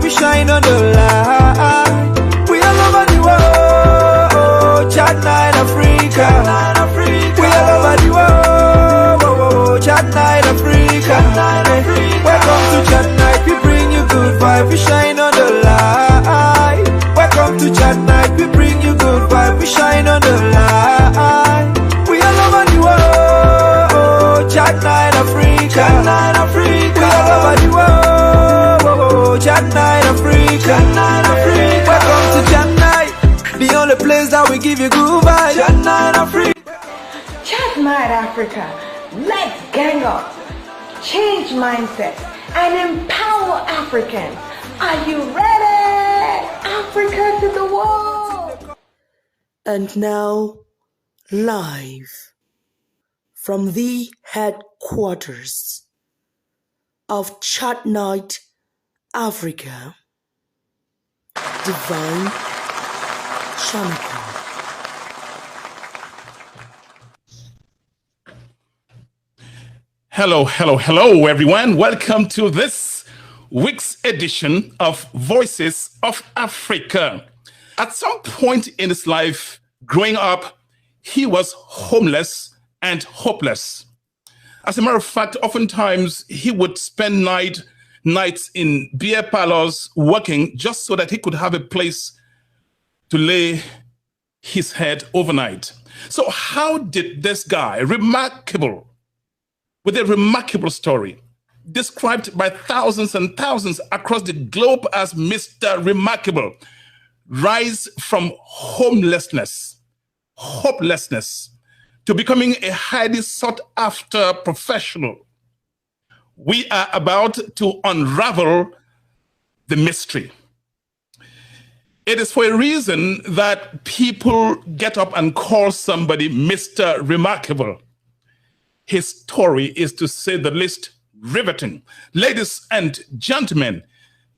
we shine on the light. We all over the world, Chatnite Africa. We all over the world, Chatnite Africa. Welcome to Chatnite, we bring you good vibe, we shine on the light. Welcome to Chatnite, we bring you good vibe, we shine on the light. We all over the world, Chatnite Africa. We all over the world, Chatnite Africa. Welcome to Chatnite, the only place that we give you good vibes. Chatnite Africa. Chatnite Africa, let's gang up, change mindset, and empower Africans. Are you ready? Africa to the world. And now, live from the headquarters of Chatnite Africa, Divine Nchamukong. Hello, everyone. Welcome to this week's edition of Voices of Africa. At some point in his life, growing up, he was homeless and hopeless. As a matter of fact, oftentimes he would spend nights in beer parlors working just so that he could have a place to lay his head overnight. So how did this guy, with a remarkable story, described by thousands and thousands across the globe as Mr. Remarkable, rise from hopelessness to becoming a highly sought after professional? We are about to unravel the mystery. It is for a reason that people get up and call somebody Mr. Remarkable. His story is, to say the least, riveting. Ladies and gentlemen,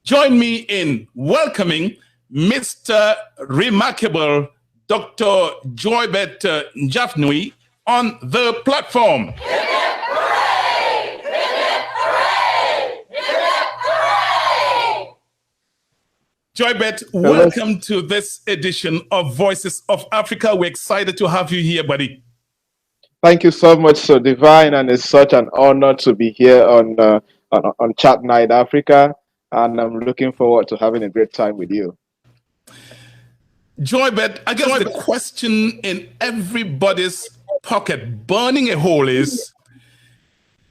join me in welcoming Mr. Remarkable, Dr. Joybert Javnyuy, on the platform. Joybert, welcome to this edition of Voices of Africa. We're excited to have you here, buddy. Thank you so much, so Divine, and it's such an honor to be here on Chatnite Africa, and I'm looking forward to having a great time with you. Joybert, I guess the question in everybody's pocket, burning a hole, is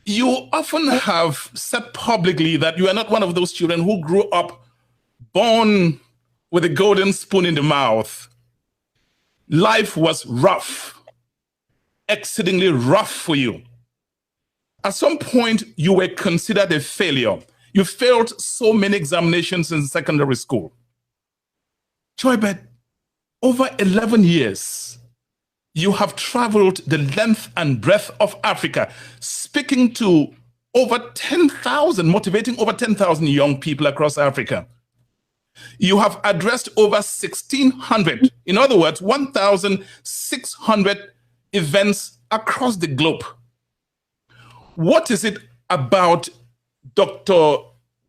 you often have said publicly that you are not one of those children who grew up born with a golden spoon in the mouth. Life was rough. Exceedingly rough for you. At some point, you were considered a failure. You failed so many examinations in secondary school. Joybert, over 11 years, you have traveled the length and breadth of Africa, speaking to over 10,000, motivating over 10,000 young people across Africa. You have addressed over 1,600, in other words, 1,600 events across the globe. What is it about Dr.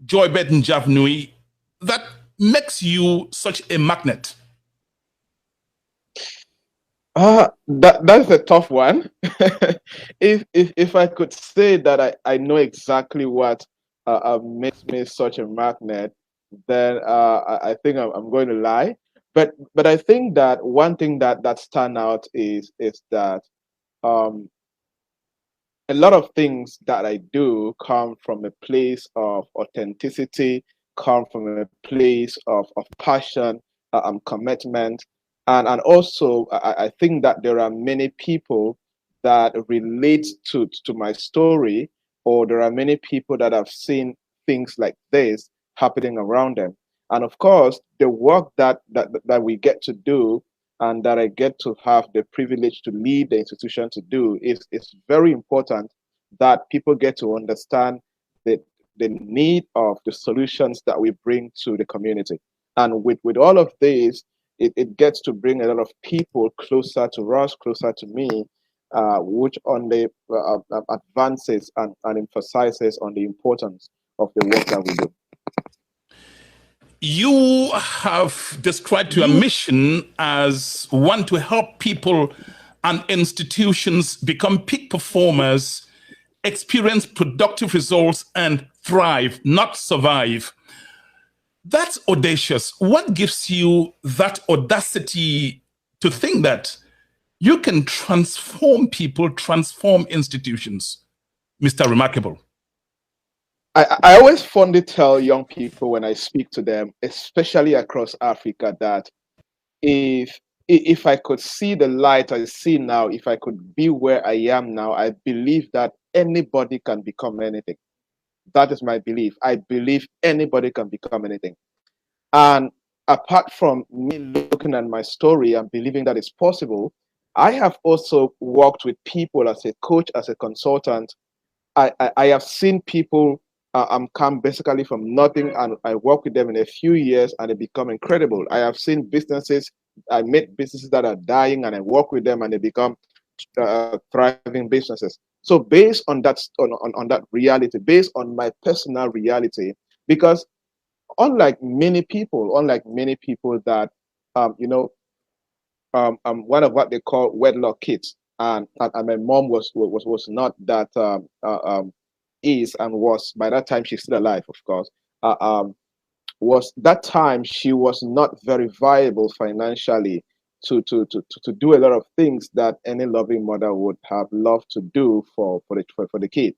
Joybert Javnyuy that makes you such a magnet? That's a tough one. if I could say that I know exactly what makes me such a magnet, then I think I'm going to lie. But I think that one thing that stands out is that a lot of things that I do come from a place of authenticity, come from a place of passion, commitment, and also I think that there are many people that relate to my story, or there are many people that have seen things like this happening around them. And of course, the work that we get to do and that I get to have the privilege to lead the institution to do is very important, that people get to understand the need of the solutions that we bring to the community. And with all of this, it gets to bring a lot of people closer to us, closer to me, which only advances and emphasizes on the importance of the work that we do. You have described your mission as one to help people and institutions become peak performers, experience productive results, and thrive, not survive. That's audacious. What gives you that audacity to think that you can transform people, transform institutions, Mr. Remarkable? I always fondly tell young people when I speak to them, especially across Africa, that if if I could see the light I see now, if I could be where I am now, I believe that anybody can become anything. That is my belief. I believe anybody can become anything. And apart from me looking at my story and believing that it's possible, I have also worked with people as a coach, as a consultant. I have seen people come basically from nothing, and I work with them in a few years and they become incredible. I have seen businesses, I met businesses that are dying and I work with them and they become thriving businesses. So based on that on that reality, based on my personal reality, because unlike many people that you know one of what they call wedlock kids, and my mom was not that is and was by that time she's still alive, of course. Uh, um, was that time she was not very viable financially to do a lot of things that any loving mother would have loved to do for the kid,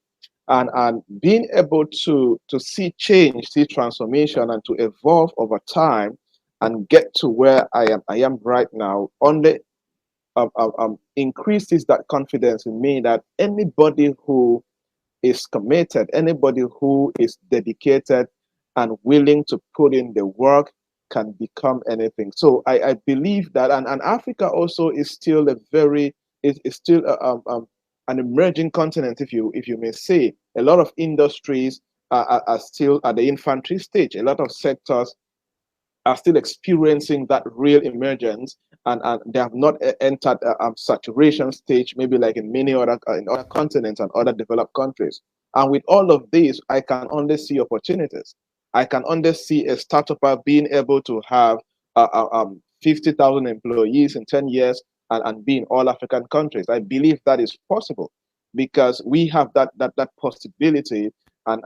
and being able to see change, see transformation, and to evolve over time and get to where I am right now only increases that confidence in me that anybody who is committed, anybody who is dedicated and willing to put in the work can become anything. So I believe that, and Africa also is still is still an emerging continent, if you may say. A lot of industries are still at the infantry stage. A lot of sectors are still experiencing that real emergence, and they have not entered saturation stage, maybe like in other continents and other developed countries. And with all of this, I can only see opportunities. I can only see a startup being able to have 50,000 employees in 10 years and be in all African countries. I believe that is possible because we have that possibility and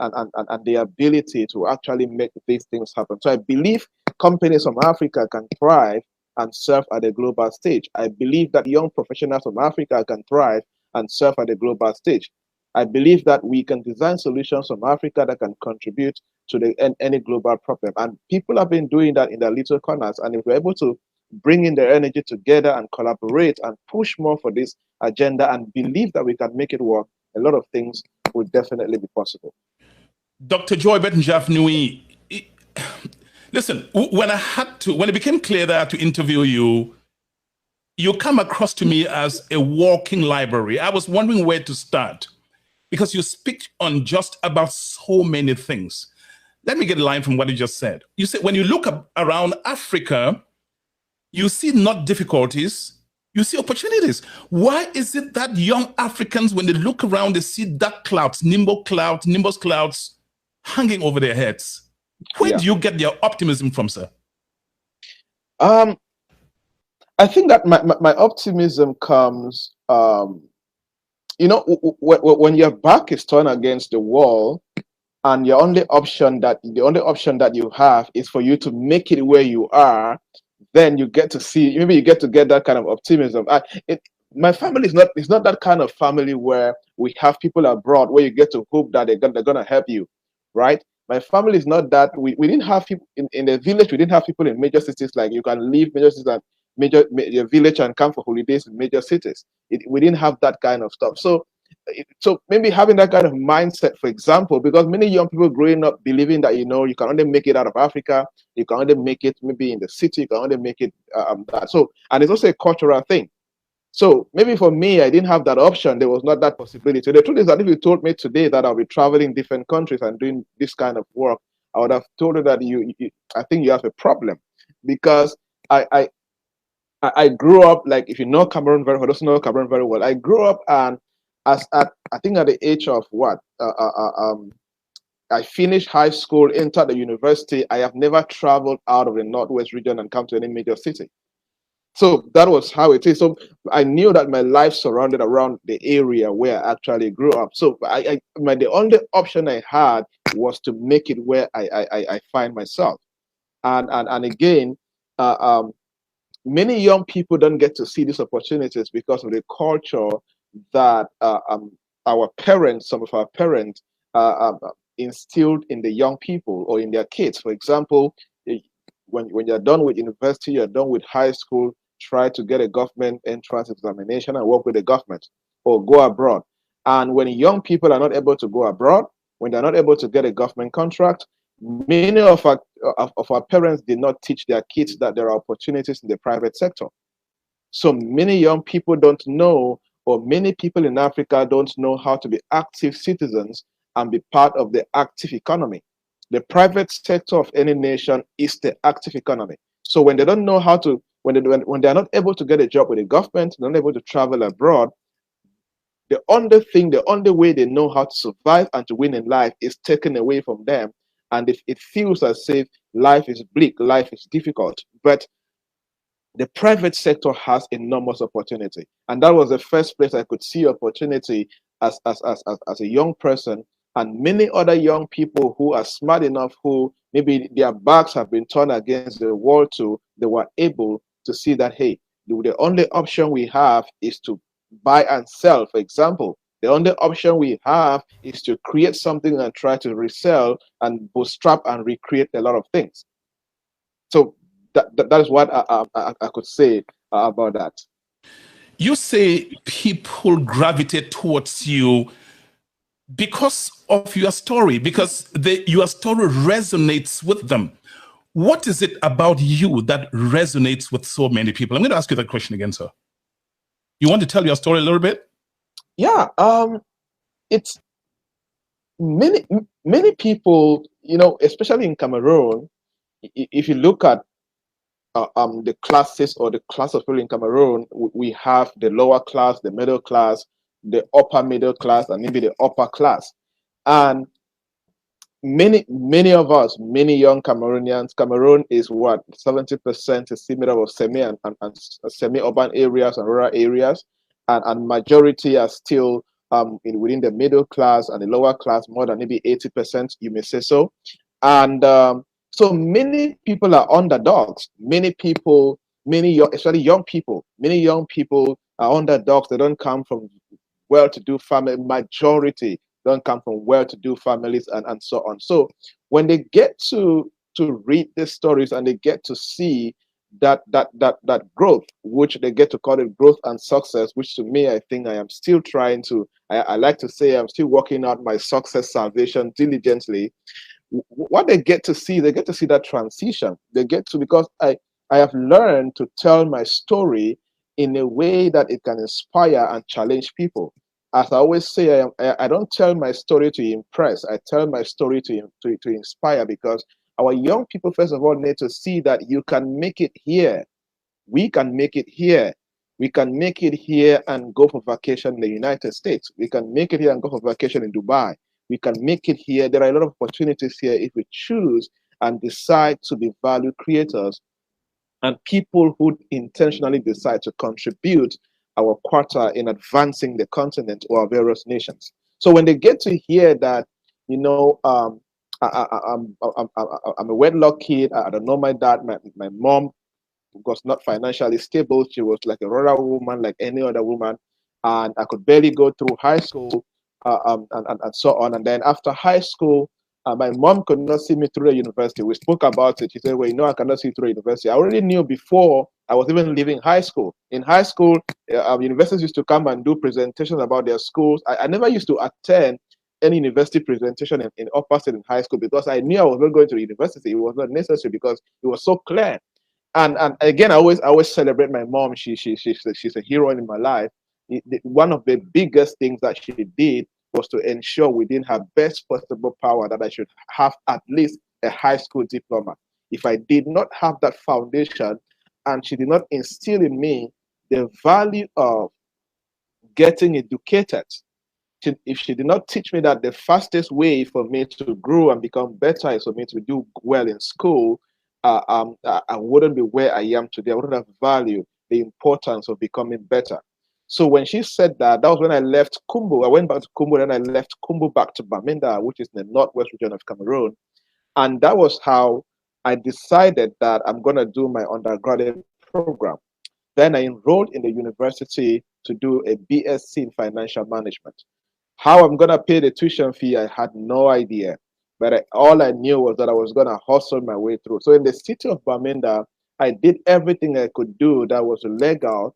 the ability to actually make these things happen. So I believe companies from Africa can thrive and serve at the global stage. I believe that young professionals from Africa can thrive and serve at the global stage. I believe that we can design solutions from Africa that can contribute to any global problem. And people have been doing that in their little corners. And if we're able to bring in their energy together and collaborate and push more for this agenda and believe that we can make it work, a lot of things will definitely be possible. Dr. Joybert and Javnyuy, listen, when it became clear that I had to interview you, you come across to me as a walking library. I was wondering where to start because you speak on just about so many things. Let me get a line from what you just said. You said when you look around Africa, you see not difficulties, you see opportunities. Why is it that young Africans, when they look around, they see dark clouds, nimbus clouds hanging over their heads? Where do you get your optimism from, sir? I think that my optimism comes, when your back is turned against the wall, and the only option that you have is for you to make it where you are, then you get to get that kind of optimism. My family is not that kind of family where we have people abroad where you get to hope that they're gonna help you, right? My family is not that. We didn't have people in the village. We didn't have people in major cities like you can leave major cities and major village and come for holidays in major cities. We didn't have that kind of stuff. So maybe having that kind of mindset, for example, because many young people growing up believing that you can only make it out of Africa, you can only make it maybe in the city, you can only make it that. So, and it's also a cultural thing. So maybe for me, I didn't have that option. There was not that possibility. The truth is that if you told me today that I'll be traveling different countries and doing this kind of work, I would have told you that I think you have a problem, because I grew up, like, if you know Cameroon very well, doesn't know Cameroon very well. I grew up and I think at the age of I finished high school, entered the university. I have never traveled out of the Northwest region and come to any major city. So that was how it is. So I knew that my life surrounded around the area where I actually grew up. So the only option I had was to make it where I find myself. And again, uh, um, many young people don't get to see these opportunities because of the culture that our parents, some of our parents, instilled in the young people or in their kids. For example, when you're done with university, you're done with high school, try to get a government entrance examination and work with the government or go abroad. And when young people are not able to go abroad, when they're not able to get a government contract, many of our parents did not teach their kids that there are opportunities in the private sector. So many young people don't know, or many people in Africa don't know how to be active citizens and be part of the active economy. The private sector of any nation is the active economy. So when they don't know how to, when they're not able to get a job with the government, they're not able to travel abroad, the only way they know how to survive and to win in life is taken away from them. And if it feels as if life is bleak, life is difficult. But the private sector has enormous opportunity. And that was the first place I could see opportunity as a young person. And many other young people who are smart enough, who maybe their backs have been turned against the wall to, they were able to see that, hey, the only option we have is to buy and sell, for example. The only option we have is to create something and try to resell and bootstrap and recreate a lot of things. So that is what I could say about that. You say people gravitate towards you because of your story, because your story resonates with them. What is it about you that resonates with so many people? I'm going to ask you that question again, sir. You want to tell your story a little bit? Yeah, it's many people, especially in Cameroon. If you look at the classes or the class of people in Cameroon, we have the lower class, the middle class, the upper middle class, and maybe the upper class. And many of us, many young Cameroonians, Cameroon is what 70% is made up of semi and semi-urban areas and rural areas, and majority are still within the middle class and the lower class, more than maybe 80%, you may say so. And so many people are underdogs. Many people, especially young people, many young people are underdogs. They don't come from well-to-do family. Majority don't come from well-to-do families, and so on. So when they get to read these stories and they get to see that growth, which they get to call it growth and success, which to me, I think I am still trying to, I like to say I'm still working out my success salvation diligently. What they get to see that transition. They get to, because I have learned to tell my story in a way that it can inspire and challenge people. As I always say, I don't tell my story to impress. I tell my story to inspire, because our young people, first of all, need to see that you can make it here. We can make it here. We can make it here and go for vacation in the United States. We can make it here and go for vacation in Dubai. We can make it here. There are a lot of opportunities here if we choose and decide to be value creators and people who intentionally decide to contribute our quarter in advancing the continent or our various nations. So when they get to hear that, I'm a wedlock kid. I don't know my dad. My mom was not financially stable. She was like a rural woman, like any other woman, and I could barely go through high school, and so on. And then after high school, my mom could not see me through the university. We spoke about it. She said, "Well, I cannot see through university." I already knew before I was even leaving high school. In high school, universities used to come and do presentations about their schools. I never used to attend any university presentation in Upper State in high school, because I knew I was not going to university. It was not necessary because it was so clear. And again, I always celebrate my mom. She's a hero in my life. One of the biggest things that she did was to ensure within her best possible power that I should have at least a high school diploma. If I did not have that foundation, and she did not instill in me the value of getting educated, if she did not teach me that the fastest way for me to grow and become better is for me to do well in school, I wouldn't be where I am today. I wouldn't have valued the importance of becoming better. So when she said that, that was when I left Kumbu. I went back to Kumbu, then I left Kumbu back to Bamenda, which is in the northwest region of Cameroon. And that was how I decided that I'm going to do my undergraduate program. Then I enrolled in the university to do a BSc in financial management. How I'm going to pay the tuition fee, I had no idea. But all I knew was that I was going to hustle my way through. So in the city of Bamenda, I did everything I could do that was legal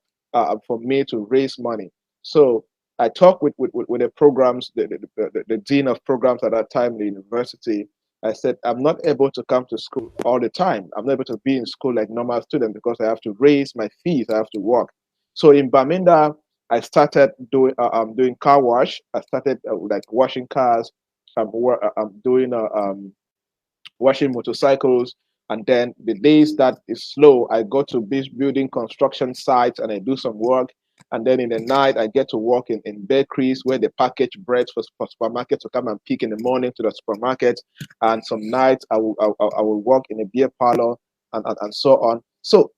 for me to raise money. So I talked with the programs, the dean of programs at that time, the university. I said, I'm not able to come to school all the time. I'm not able to be in school like normal student because I have to raise my fees. I have to work. So in Bamenda, I started doing car wash. I started like washing cars. I'm doing washing motorcycles. And then the days that is slow, I go to building construction sites and I do some work. And then in the night, I get to work in bakeries where they package bread for supermarkets to come and pick in the morning to the supermarket. And some nights I will work in a beer parlor and so on. So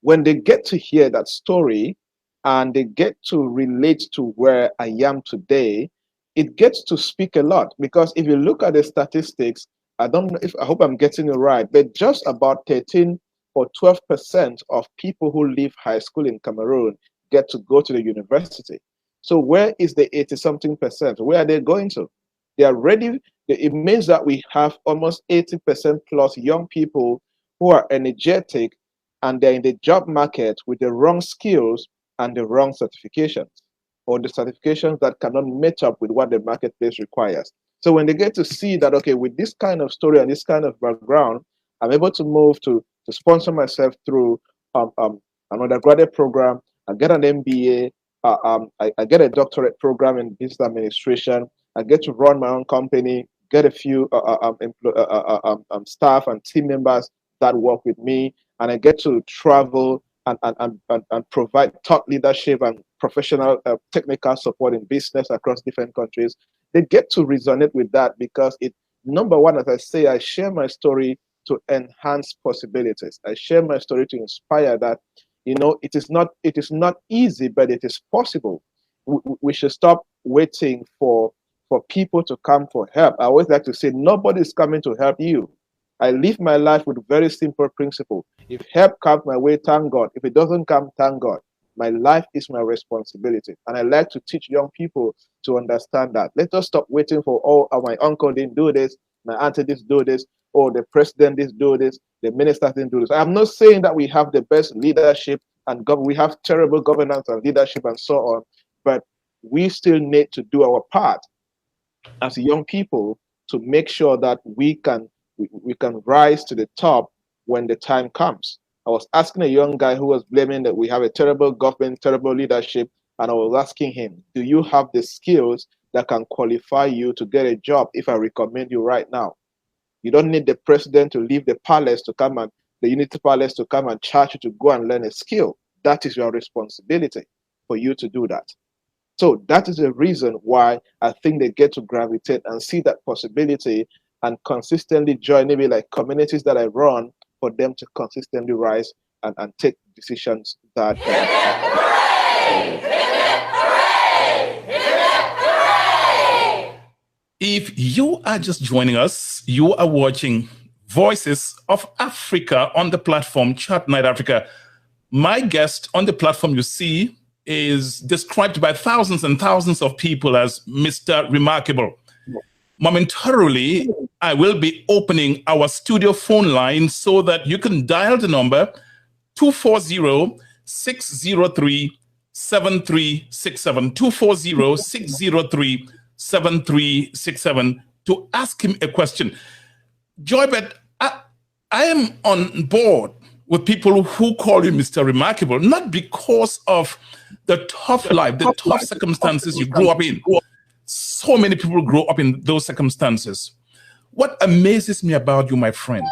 when they get to hear that story and they get to relate to where I am today, it gets to speak a lot. Because if you look at the statistics, I don't know if I hope I'm getting it right, but just about 13 or 12% of people who leave high school in Cameroon get to go to the university. So where is the 80-something percent? Where are they going to? They are ready. It means that we have almost 80% plus young people who are energetic and they're in the job market with the wrong skills and the wrong certifications, or the certifications that cannot match up with what the marketplace requires. So when they get to see that, okay, with this kind of story and this kind of background, I'm able to move to sponsor myself through an undergraduate program. I get an MBA. I get a doctorate program in business administration. I get to run my own company, get a few staff and team members that work with me, and I get to travel and provide thought leadership and professional technical support in business across different countries. They get to resonate with that because number one, as I say, I share my story to enhance possibilities. I share my story to inspire that, it is not easy, but it is possible. We should stop waiting for people to come for help. I always like to say, nobody's coming to help you. I live my life with a very simple principle. If help comes my way, thank God. If it doesn't come, thank God. My life is my responsibility. And I like to teach young people to understand that. Let us stop waiting for, my uncle didn't do this, my auntie didn't do this, or the president didn't do this, the minister didn't do this. I'm not saying that we have the best leadership and we have terrible governance and leadership and so on, but we still need to do our part as young people to make sure that we can rise to the top when the time comes. I was asking a young guy who was blaming that we have a terrible government, terrible leadership, and I was asking him, do you have the skills that can qualify you to get a job if I recommend you right now? You don't need the president to leave the palace to come and the Unity Palace to come and charge you to go and learn a skill. That is your responsibility for you to do that. So that is the reason why I think they get to gravitate and see that possibility and consistently join maybe like communities that I run for them to consistently rise and take decisions that If you are just joining us, you are watching Voices of Africa on the platform Chatnite Africa. My guest on the platform you see is described by thousands and thousands of people as Mr. Remarkable. Momentarily, I will be opening our studio phone line so that you can dial the number 240-603-7367, 240-603-7367 to ask him a question. Joybert, I am on board with people who call you Mr. Remarkable, not because of the tough life, the tough circumstances you grew up in. So many people grow up in those circumstances. What amazes me about you, my friend,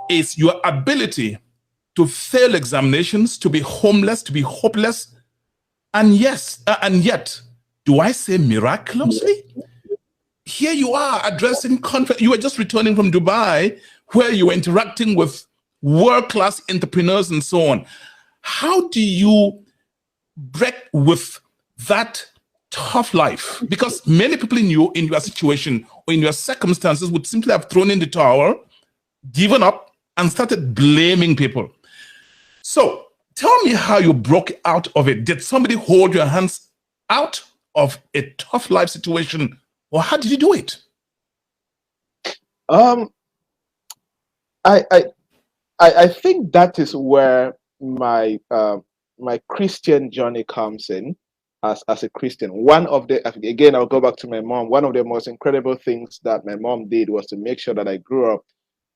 is your ability to fail examinations, to be homeless, to be hopeless, and yet Do I say miraculously? Here you are addressing conference. You were just returning from Dubai, where you were interacting with world-class entrepreneurs and so on. How do you break with that tough life? Because many people in your situation or in your circumstances would simply have thrown in the towel, given up, and started blaming people. So tell me how you broke out of it. Did somebody hold your hands out of a tough life situation, or how did you do it? I think that is where my my Christian journey comes in. As a Christian, one of the, again, I'll go back to my mom. One of the most incredible things that my mom did was to make sure that I grew up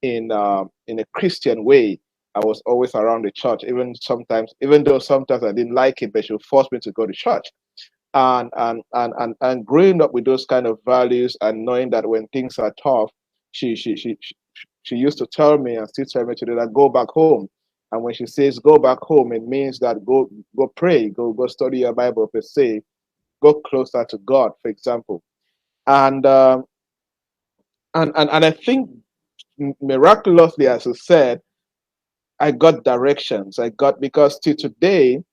in a Christian way. I was always around the church, even though sometimes I didn't like it, but she would force me to go to church. And growing up with those kind of values and knowing that when things are tough, she used to tell me and still tell me today that go back home. And when she says go back home, it means that go pray, go study your Bible per se, go closer to God, for example. And and I think miraculously, as I said, I got directions. I got, because till today,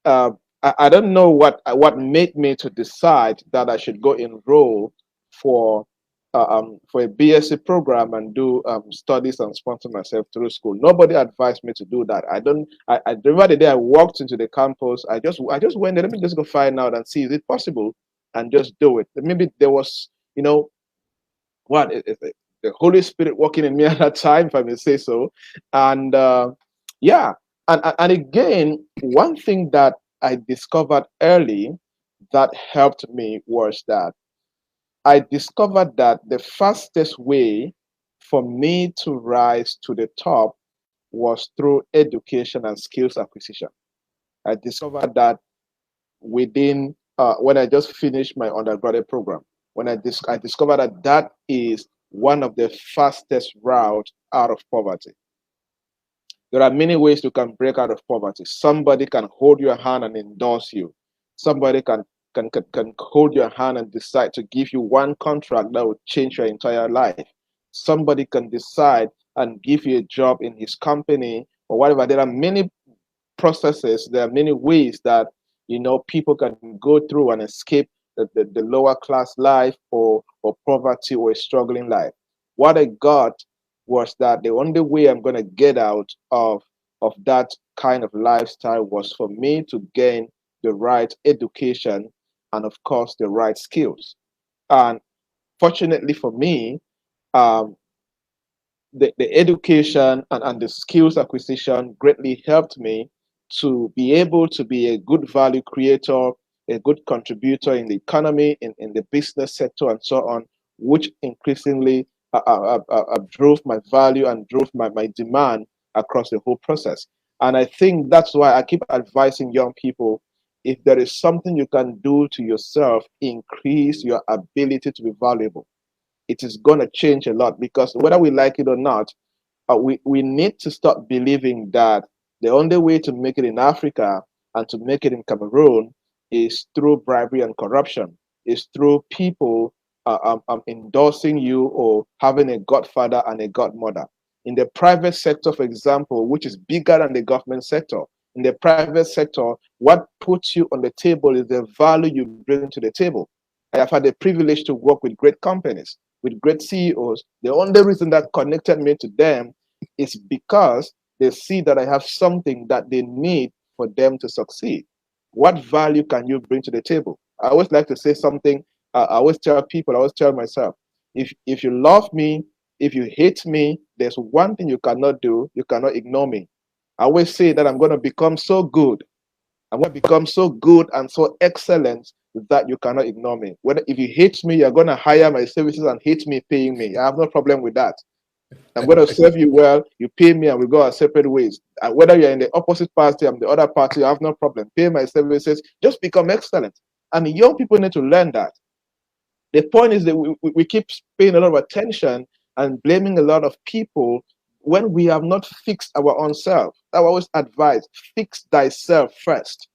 uh, I don't know what made me to decide that I should go enroll for for a BSc program and do studies and sponsor myself through school. Nobody advised me to do that. I remember the day I walked into the campus. I just went there. Let me just go find out and see, is it possible, and just do it. Maybe there was, what the Holy Spirit working in me at that time, if I may say so. And yeah, and again, one thing that I discovered early that helped me was that I discovered that the fastest way for me to rise to the top was through education and skills acquisition. I discovered that within when I just finished my undergraduate program, when I discovered that that is one of the fastest routes out of poverty. There are many ways you can break out of poverty. Somebody can hold your hand and endorse you. Somebody can hold your hand and decide to give you one contract that will change your entire life. Somebody can decide and give you a job in his company or whatever. There are many processes. There are many ways that people can go through and escape the lower class life or poverty or a struggling life. What I got was that the only way I'm going to get out of that kind of lifestyle was for me to gain the right education and, of course, the right skills. And fortunately for me, the education and the skills acquisition greatly helped me to be able to be a good value creator, a good contributor in the economy, in the business sector, and so on, which increasingly drove my value and drove my demand across the whole process. And I think that's why I keep advising young people, if there is something you can do to yourself, increase your ability to be valuable. It is going to change a lot, because whether we like it or not, we need to stop believing that the only way to make it in Africa and to make it in Cameroon is through bribery and corruption, is through people endorsing you or having a godfather and a godmother. In the private sector, for example, which is bigger than the government sector, in the private sector, what puts you on the table is the value you bring to the table. I have had the privilege to work with great companies, with great CEOs. The only reason that connected me to them is because they see that I have something that they need for them to succeed. What value can you bring to the table? I always like to say something. I always tell people, I always tell myself, if you love me, if you hate me, there's one thing you cannot do. You cannot ignore me. I always say that I'm going to become so good. I'm going to become so good and so excellent that you cannot ignore me. Whether if you hate me, you're going to hire my services and hate me paying me. I have no problem with that. I'm going to serve you well. You pay me and we go our separate ways. And whether you're in the opposite party, I'm the other party, I have no problem. Pay my services. Just become excellent. And young people need to learn that. The point is that we keep paying a lot of attention and blaming a lot of people when we have not fixed our own self. I always advise, fix thyself first.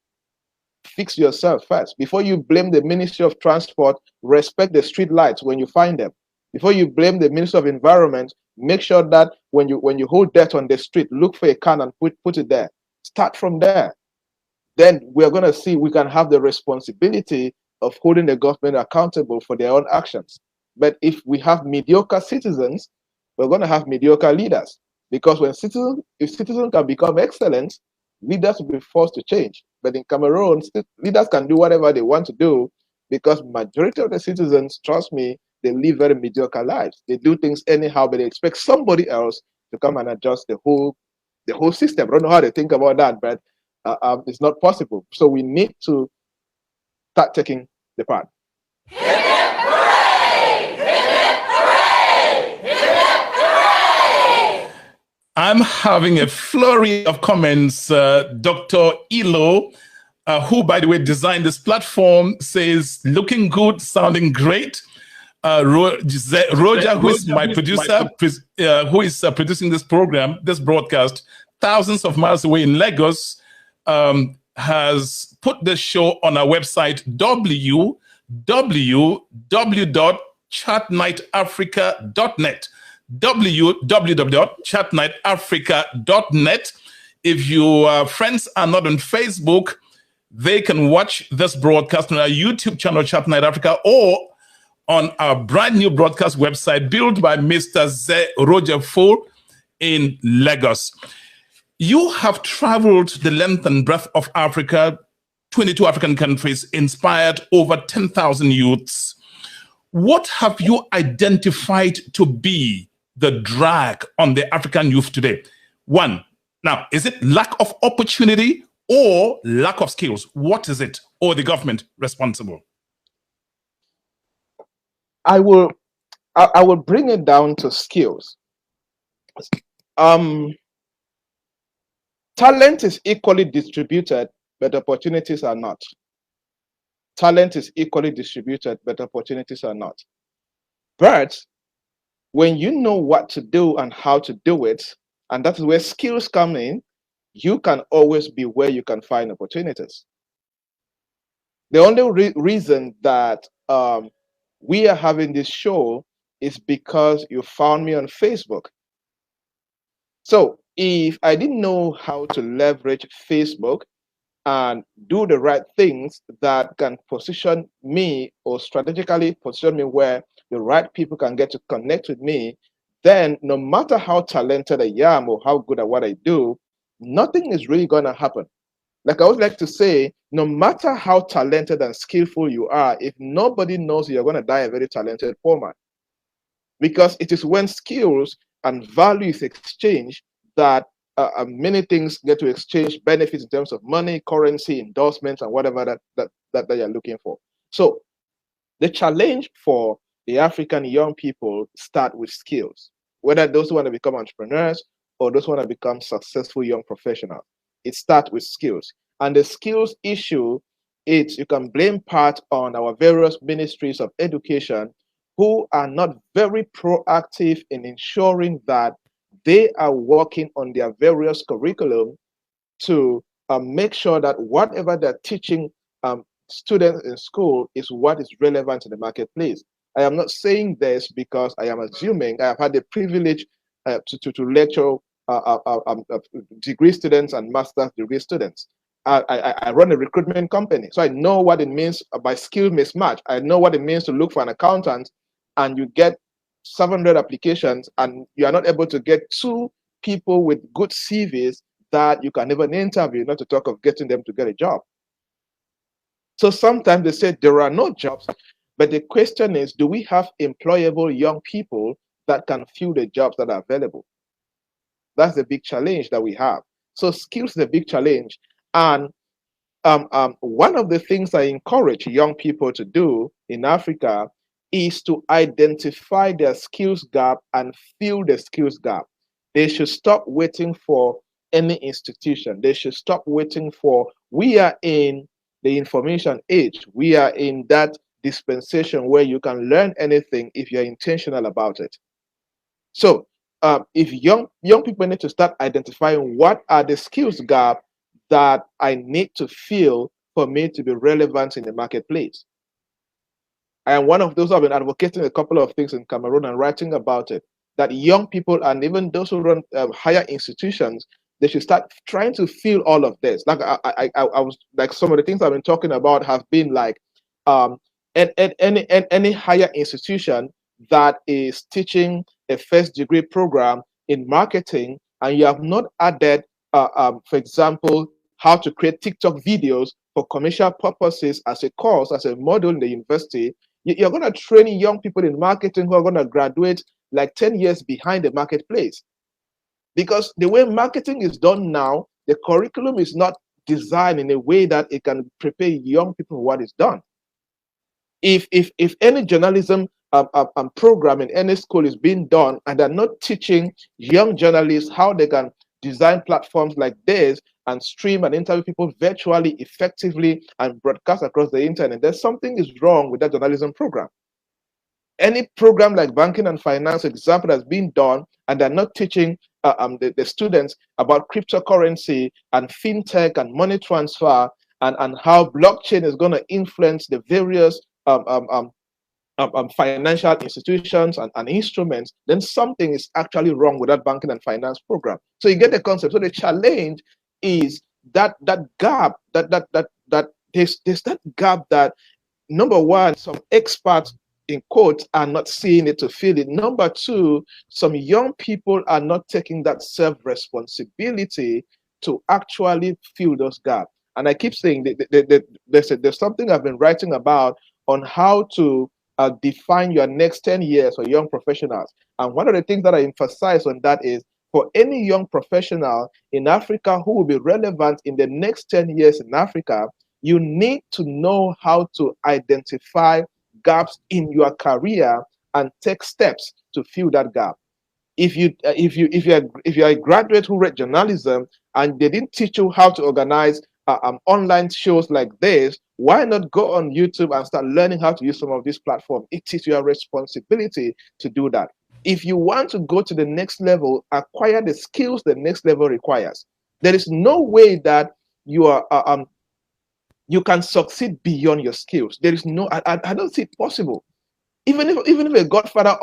fix yourself first. Before you blame the Ministry of Transport, respect the street lights when you find them. Before you blame the Ministry of Environment, make sure that when you hold dirt on the street, look for a can and put it there. Start from there. Then we're going to see we can have the responsibility of holding the government accountable for their own actions. But if we have mediocre citizens, we're going to have mediocre leaders. Because if citizens can become excellent, leaders will be forced to change. But in Cameroon, leaders can do whatever they want to do because majority of the citizens, trust me, they live very mediocre lives. They do things anyhow, but they expect somebody else to come and adjust the whole system. I don't know how they think about that, but it's not possible. So we need to start taking the part. I'm having a flurry of comments. Dr. Elo, who, by the way, designed this platform, says, looking good, sounding great. Roger, who is my producer, who is producing this program, this broadcast, thousands of miles away in Lagos, has put the show on our website, www.chatniteafrica.net. www.chatniteafrica.net. If your friends are not on Facebook, they can watch this broadcast on our YouTube channel, Chatnite Africa, or on our brand new broadcast website built by Mr. Roger Full in Lagos. You have traveled the length and breadth of Africa, 22 African countries, inspired over 10,000 youths. What have you identified to be the drag on the African youth today? One, now, is it lack of opportunity or lack of skills? What is it? Or the government responsible? I will bring it down to skills. Talent is equally distributed, but opportunities are not. Talent is equally distributed, but opportunities are not. But when you know what to do and how to do it, and that's where skills come in, you can always be where you can find opportunities. The only reason that we are having this show is because you found me on Facebook. So if I didn't know how to leverage Facebook and do the right things that can position me or strategically position me where the right people can get to connect with me, then no matter how talented I am or how good at what I do, nothing is really going to happen. Like I would like to say, no matter how talented and skillful you are, if nobody knows you, you're going to die a very talented poor man. Because it is when skills and value is exchanged that many things get to exchange benefits in terms of money, currency, endorsements, and whatever that you're looking for. So the challenge for the African young people start with skills, whether those who want to become entrepreneurs or those who want to become successful young professionals. It starts with skills. And the skills issue, you can blame part on our various ministries of education who are not very proactive in ensuring that they are working on their various curriculum to make sure that whatever they're teaching students in school is what is relevant in the marketplace. I am not saying this because I am assuming. I have had the privilege to lecture degree students and master's degree students. I run a recruitment company, so I know what it means by skill mismatch. I know what it means to look for an accountant and you get 700 applications and you are not able to get 2 people with good CVs that you can even interview, not to talk of getting them to get a job. So sometimes they say there are no jobs, but the question is, do we have employable young people that can fill the jobs that are available? That's the big challenge that we have. So skills is a big challenge. And one of the things I encourage young people to do in Africa is to identify their skills gap and fill the skills gap. They should stop waiting for any institution. They should stop waiting for, we are in the information age. We are in that dispensation where you can learn anything if you're intentional about it. So if young people need to start identifying what are the skills gap that I need to fill for me to be relevant in the marketplace. I am one of those who have been advocating a couple of things in Cameroon and writing about it, that young people and even those who run higher institutions, they should start trying to feel all of this. Like I was like, some of the things I've been talking about have been like, any higher institution that is teaching a first degree program in marketing, and you have not added, for example, how to create TikTok videos for commercial purposes as a course, as a module in the university, you're going to train young people in marketing who are going to graduate like 10 years behind the marketplace. Because the way marketing is done now, the curriculum is not designed in a way that it can prepare young people for what is done. If any journalism program in any school is being done and they're not teaching young journalists how they can design platforms like this and stream and interview people virtually effectively and broadcast across the internet, there's something is wrong with that journalism program. Any program like banking and finance example that's being done and they're not teaching the students about cryptocurrency and fintech and money transfer and how blockchain is going to influence the various financial institutions and instruments, then something is actually wrong with that banking and finance program. So you get the concept. So the challenge is that gap, that there's that gap that, number one, some experts in quotes are not seeing it to feel it. Number two, some young people are not taking that self-responsibility to actually fill those gaps. And I keep saying there's something I've been writing about on how to define your next 10 years for young professionals. And one of the things that I emphasize on that is, for any young professional in Africa who will be relevant in the next 10 years in Africa, you need to know how to identify gaps in your career and take steps to fill that gap. If you're a graduate who read journalism and they didn't teach you how to organize online shows like this, why not go on YouTube and start learning how to use some of these platforms? It is your responsibility to do that. If you want to go to the next level, acquire the skills the next level requires. There is no way that you are you can succeed beyond your skills. There is no, I don't see it possible. Even if a godfather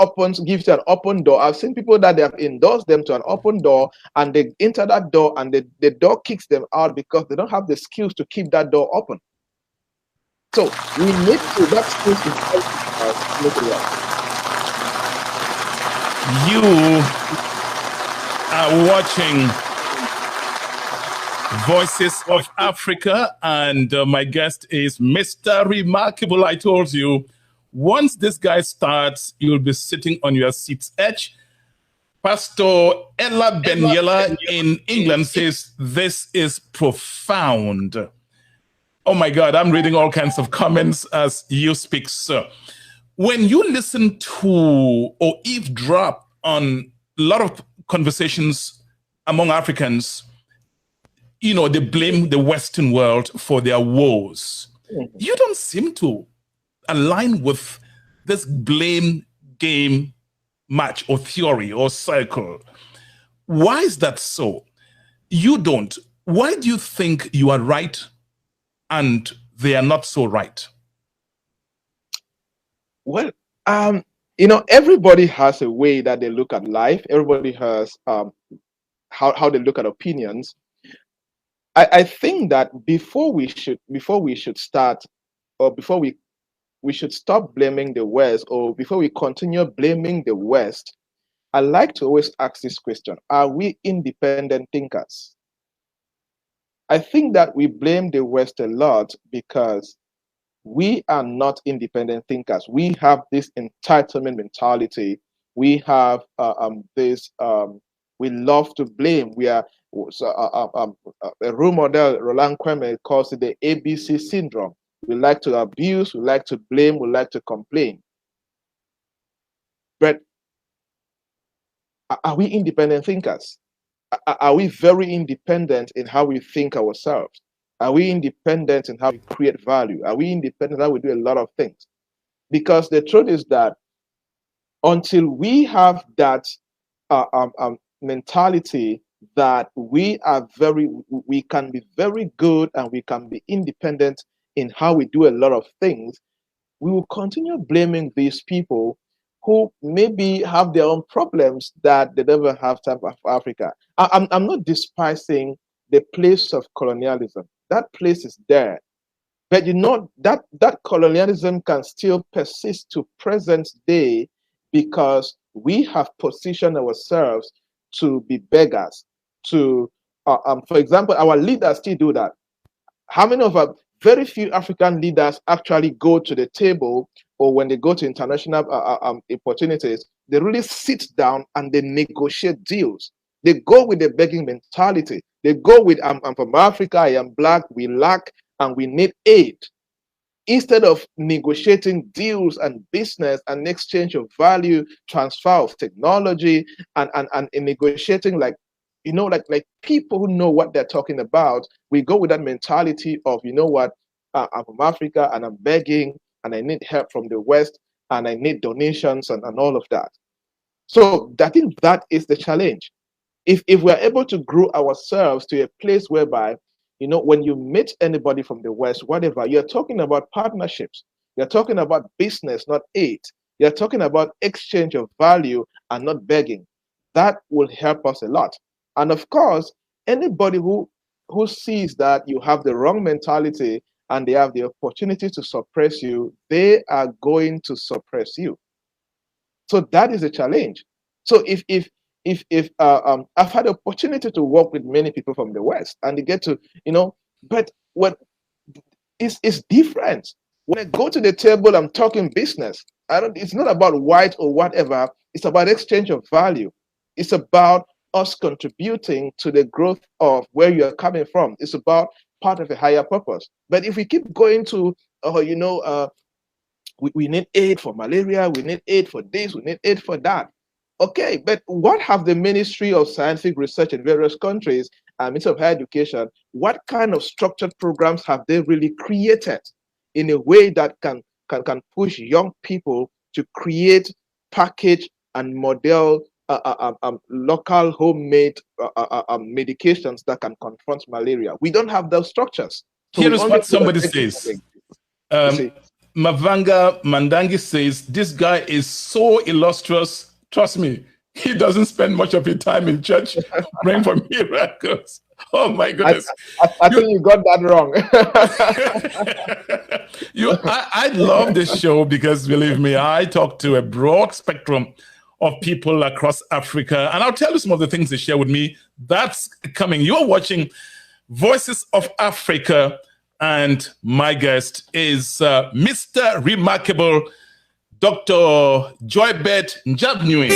gives you an open door, I've seen people that they have endorsed them to an open door and they enter that door and the door kicks them out because they don't have the skills to keep that door open. So we need to, that skills You are watching Voices of Africa, and my guest is Mr. Remarkable. I told you, once this guy starts, you'll be sitting on your seat's edge. Pastor Ella Benyela in England says, this is profound. Oh my God, I'm reading all kinds of comments as you speak, sir. When you listen to or eavesdrop on a lot of conversations among Africans, you know, they blame the Western world for their woes. You don't seem to align with this blame game match or theory or cycle. Why is that so? You don't. Why do you think you are right and they are not so right? Well, you know, everybody has a way that they look at life. Everybody has how they look at opinions. I think that before we should start, or before we should stop blaming the West, or before we continue blaming the West, I like to always ask this question: are we independent thinkers? I think that we blame the West a lot because we are not independent thinkers. We have this entitlement mentality. We have this. We love to blame. We are a role model. Roland Kwame calls it the ABC syndrome. We like to abuse. We like to blame. We like to complain. But are we independent thinkers? Are we very independent in how we think ourselves? Are we independent in how we create value? Are we independent in how we do a lot of things? Because the truth is that until we have that mentality that we can be very good and we can be independent in how we do a lot of things, we will continue blaming these people who maybe have their own problems that they never have time for Africa. I'm not despising the place of colonialism. That place is there. But you know that colonialism can still persist to present day because we have positioned ourselves to be beggars. For example, our leaders still do that. How many of our very few African leaders actually go to the table, or when they go to international opportunities, they really sit down and they negotiate deals. They go with the begging mentality. They go with I'm from Africa, I am black, we lack and we need aid. Instead of negotiating deals and business and exchange of value, transfer of technology, and in negotiating like people who know what they're talking about, we go with that mentality of, you know what, I'm from Africa and I'm begging and I need help from the West and I need donations and all of that. So I think that is the challenge. If we're able to grow ourselves to a place whereby, when you meet anybody from the West, whatever, you're talking about partnerships, you're talking about business, not aid, you're talking about exchange of value and not begging. That will help us a lot. And of course, anybody who sees that you have the wrong mentality and they have the opportunity to suppress you, they are going to suppress you. So that is a challenge. So if I've had the opportunity to work with many people from the West, and they get to, but what is different. When I go to the table, I'm talking business. It's not about white or whatever. It's about exchange of value. It's about us contributing to the growth of where you're coming from. It's about part of a higher purpose. But if we keep going to, we need aid for malaria, we need aid for this, we need aid for that. Okay, but what have the Ministry of Scientific Research in various countries and Ministry of Higher Education, what kind of structured programs have they really created in a way that can push young people to create, package, and model local homemade medications that can confront malaria? We don't have those structures. So here is what somebody says. Mavanga Mandangi says, this guy is so illustrious. Trust me, he doesn't spend much of his time in church praying for miracles. Oh my goodness. I think you got that wrong. I love this show because, believe me, I talk to a broad spectrum of people across Africa. And I'll tell you some of the things they share with me. That's coming. You're watching Voices of Africa. And my guest is Mr. Remarkable, Dr. Joybert Javnyuy.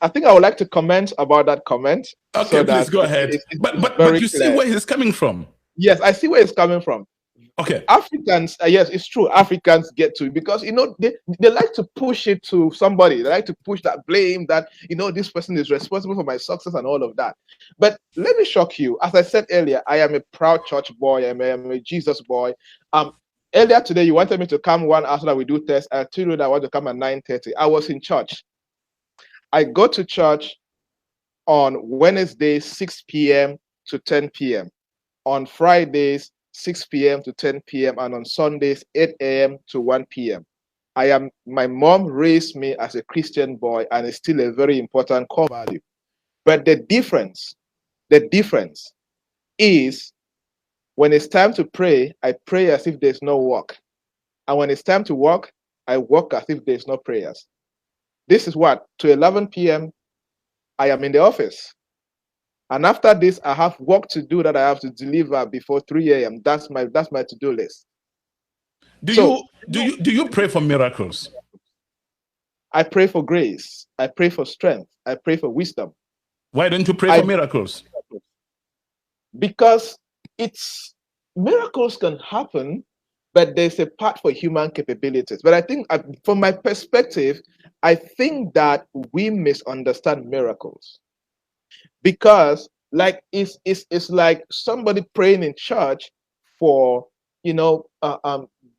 I think I would like to comment about that comment. Okay, so please go ahead. But you see where he's coming from. Yes, I see where he's coming from. Okay. Africans, yes, it's true. Africans get to, because they like to push it to somebody. They like to push that blame that this person is responsible for my success and all of that. But let me shock you. As I said earlier, I am a proud church boy. I'm a Jesus boy. Earlier today, you wanted me to come 1 hour so that we do tests. I told you that I want to come at 9:30. I was in church. I go to church on Wednesday 6 p.m. to 10 p.m. On Fridays 6 p.m. to 10 p.m. and on Sundays 8 a.m. to 1 p.m. My mom raised me as a Christian boy, and it's still a very important core value. But the difference is when it's time to pray, I pray as if there's no work. And when it's time to work, I work as if there's no prayers. This is what, to 11 p.m., I am in the office. And after this, I have work to do that I have to deliver before 3 a.m. That's my to-do list. Do you pray for miracles? I pray for grace. I pray for strength. I pray for wisdom. Why don't you pray for miracles? Because miracles can happen, but there's a part for human capabilities. But I think, from my perspective, I think that we misunderstand miracles. Because it's like somebody praying in church for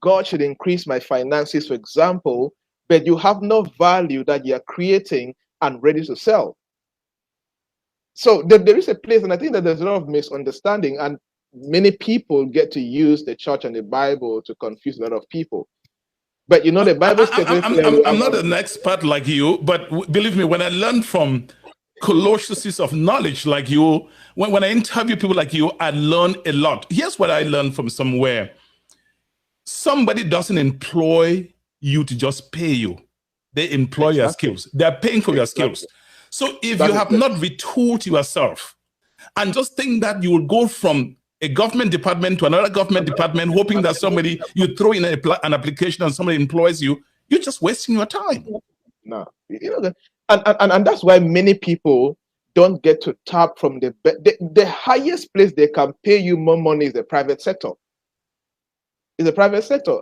God should increase my finances, for example, but you have no value that you are creating and ready to sell. So there is a place, and I think that there's a lot of misunderstanding, and many people get to use the church and the Bible to confuse a lot of people. But you know, the Bible states very clearly. I'm not an expert like you, but believe me, when I learn from colossuses of knowledge like you, when I interview people like you, I learn a lot. Here's what I learned from somewhere. Somebody doesn't employ you to just pay you. They employ your skills. They're paying for your skills. So if you have not retooled yourself and just think that you will go from a government department to another government department, hoping that somebody, you throw in an application and somebody employs you, you're just wasting your time. No, you know, and that's why many people don't get to tap from the highest place they can pay you more money is the private sector. Is the private sector.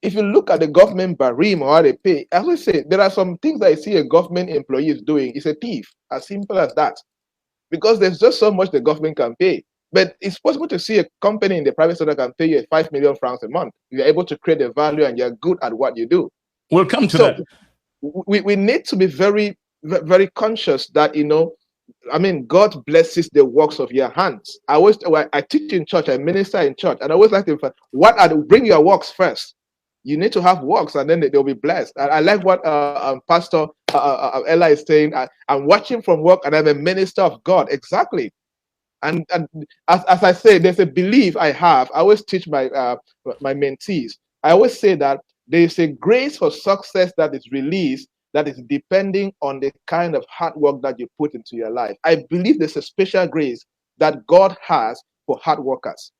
If you look at the government barim or how they pay, as I say, there are some things that I see a government employee is doing. It's a thief, as simple as that, because there's just so much the government can pay. But it's possible to see a company in the private sector can pay you 5 million francs a month. You're able to create a value and you're good at what you do. We'll come to that. We need to be very, very conscious that, you know, I mean, God blesses the works of your hands. I teach in church, I minister in church, and I always like to bring your works first. You need to have works, and then they'll be blessed. I like what Pastor Ella is saying. I'm watching from work, and I'm a minister of God. Exactly. And as I say, there's a belief I have. I always teach my mentees. I always say that there is a grace for success that is released that is depending on the kind of hard work that you put into your life. I believe there's a special grace that God has for hard workers.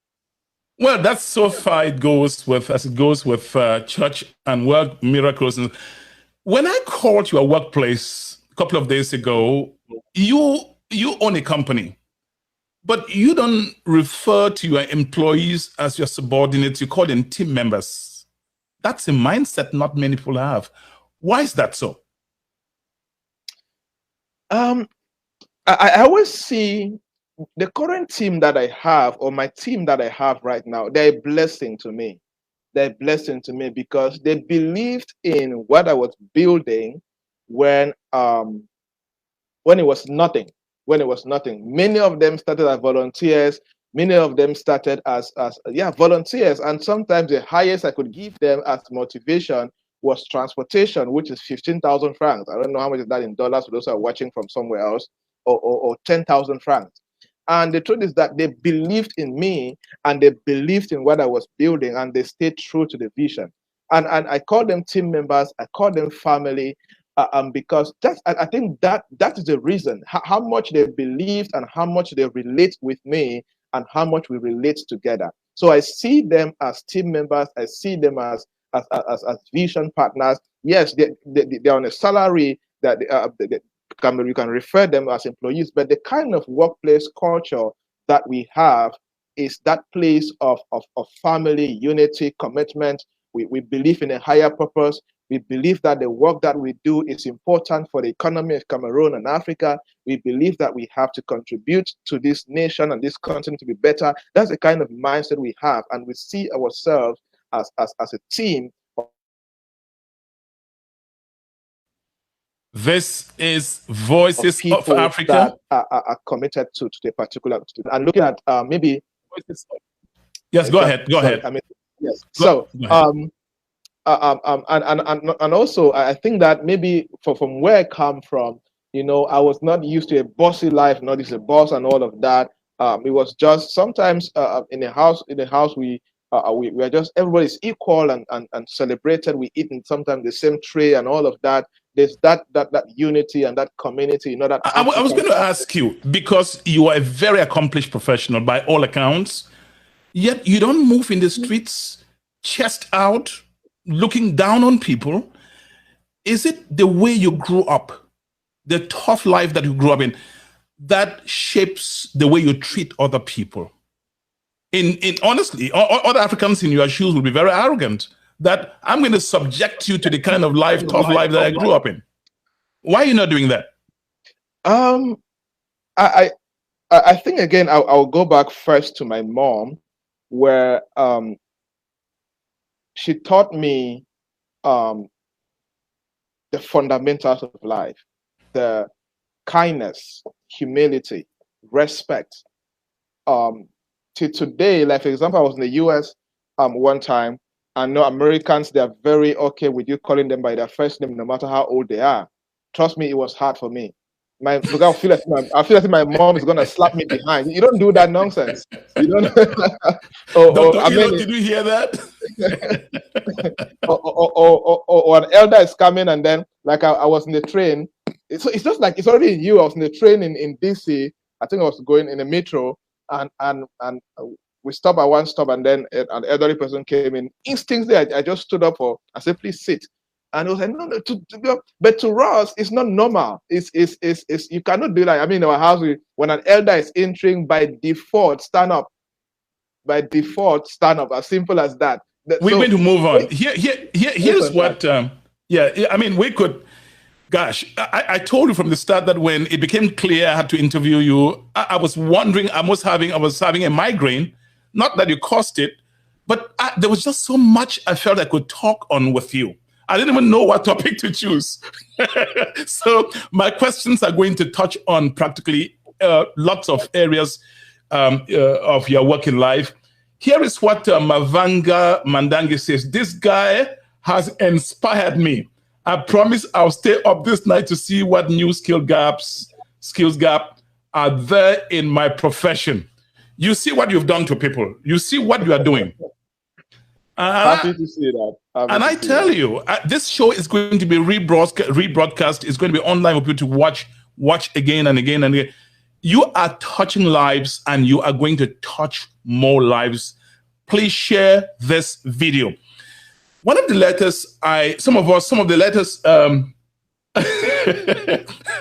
Well, that's so far it goes with, as it goes with church and work miracles. And when I called your workplace a couple of days ago, you own a company, but you don't refer to your employees as your subordinates. You call them team members. That's a mindset not many people have. Why is that so? I always see the current team that I have, or my team that I have right now, they're a blessing to me. They're a blessing to me because they believed in what I was building when it was nothing. When it was nothing. Many of them started as volunteers. Many of them started as volunteers. And sometimes the highest I could give them as motivation was transportation, which is 15,000 francs. I don't know how much is that in dollars for those who are watching from somewhere else, or 10,000 francs. And the truth is that they believed in me and they believed in what I was building, and they stayed true to the vision. And I call them team members, I call them family, because I think that is the reason how much they believed and how much they relate with me and how much we relate together. So I see them as team members. I see them as vision partners. Yes, they're on a salary that you can refer them as employees, but the kind of workplace culture that we have is that place of family, unity, commitment. We believe in a higher purpose. We believe that the work that we do is important for the economy of Cameroon and Africa. We believe that we have to contribute to this nation and this continent to be better. That's the kind of mindset we have, and we see ourselves as a team. This is Voices of Africa that are committed to the particular student. And looking at maybe. Yes, go ahead. Go ahead. I mean, yes. So. And also I think that maybe from where I come from, you know, I was not used to a bossy life, not as a boss and all of that. It was just sometimes in the house we are just, everybody's equal and celebrated. We eat in sometimes the same tray and all of that. There's that unity and that community. You know, that I was going to ask you, because you are a very accomplished professional by all accounts, yet you don't move in the streets chest out, looking down on people. Is it the way you grew up, the tough life that you grew up in, that shapes the way you treat other people? In honestly, other Africans in your shoes will be very arrogant that I'm going to subject you to the kind of life, tough life that I grew up in. Why are you not doing that? I think, again, I'll go back first to my mom, where she taught me the fundamentals of life, the kindness, humility, respect. To today, like for example, I was in the US one time. I know Americans, they are very okay with you calling them by their first name, no matter how old they are. Trust me, it was hard for me. Because I feel like my mom is gonna slap me behind. You don't do that nonsense. You don't. Dr. I mean, did you hear that? or an elder is coming, and then like I was in the train. It's just like it's already in you. I was in the train in DC. I think I was going in the metro, and we stopped at one stop, and then an elderly person came in. Instinctively, I just stood up I said, please sit. And it was like, no, but to us, it's not normal. It's you cannot do that. I mean, in our house, when an elder is entering, by default, stand up. By default, stand up. As simple as that. We're going to move on. Here's what, I mean, we could, gosh, I told you from the start that when it became clear I had to interview you, I was wondering, I was having a migraine, not that you caused it, but there was just so much I felt I could talk on with you. I didn't even know what topic to choose. So my questions are going to touch on practically lots of areas of your working life. Here is what Mavanga Mandangi says. This guy has inspired me. I promise I'll stay up this night to see what new skills gap are there in my profession. You see what you've done to people. You see what you are doing. Happy to see that. And I tell you, this show is going to be rebroadcast. It's going to be online for people to watch again and again and again. You are touching lives, and you are going to touch more lives. Please share this video. One of the letters some of the letters,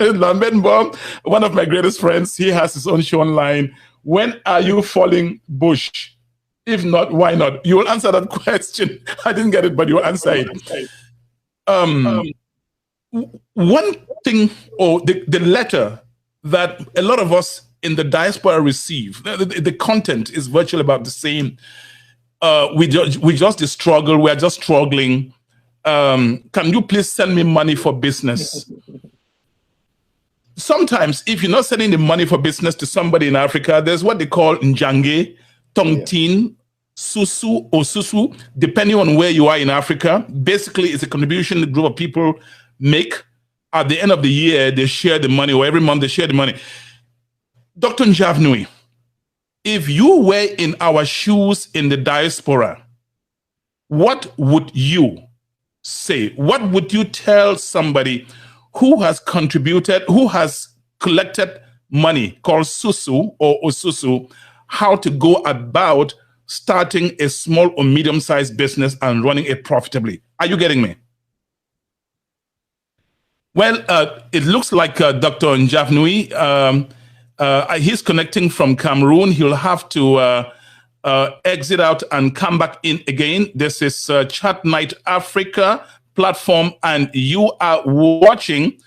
Lambenbaum, one of my greatest friends, he has his own show online. When are you falling bush? If not, why not? You will answer that question. I didn't get it, but you will answer it. One thing, or the letter that a lot of us in the diaspora receive, the content is virtually about the same. We just struggle. We are just struggling. Can you please send me money for business? Sometimes, if you're not sending the money for business to somebody in Africa, there's what they call Njange, Tongtin, Susu, or Susu, depending on where you are in Africa. Basically, it's a contribution the group of people make. At the end of the year, they share the money, or every month they share the money. Dr. Javnyuy, if you were in our shoes in the diaspora, what would you say? What would you tell somebody who has contributed, who has collected money called Susu or Osusu, how to go about starting a small or medium-sized business and running it profitably? Are you getting me? Well, it looks like Dr. Javnyuy, he's connecting from Cameroon. He'll have to exit out and come back in again. This is Chatnite Africa platform, and you are watching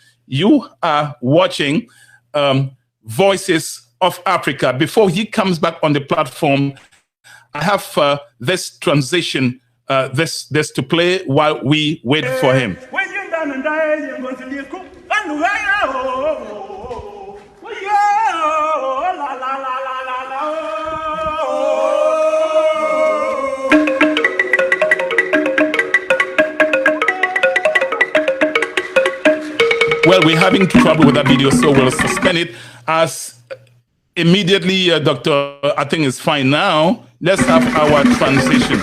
Voices of Africa. Before he comes back on the platform, I have this transition, this to play while we wait for him. Well, we're having trouble with that video, so we'll suspend it as immediately. Doctor, I think it's fine now. Let's have our transition.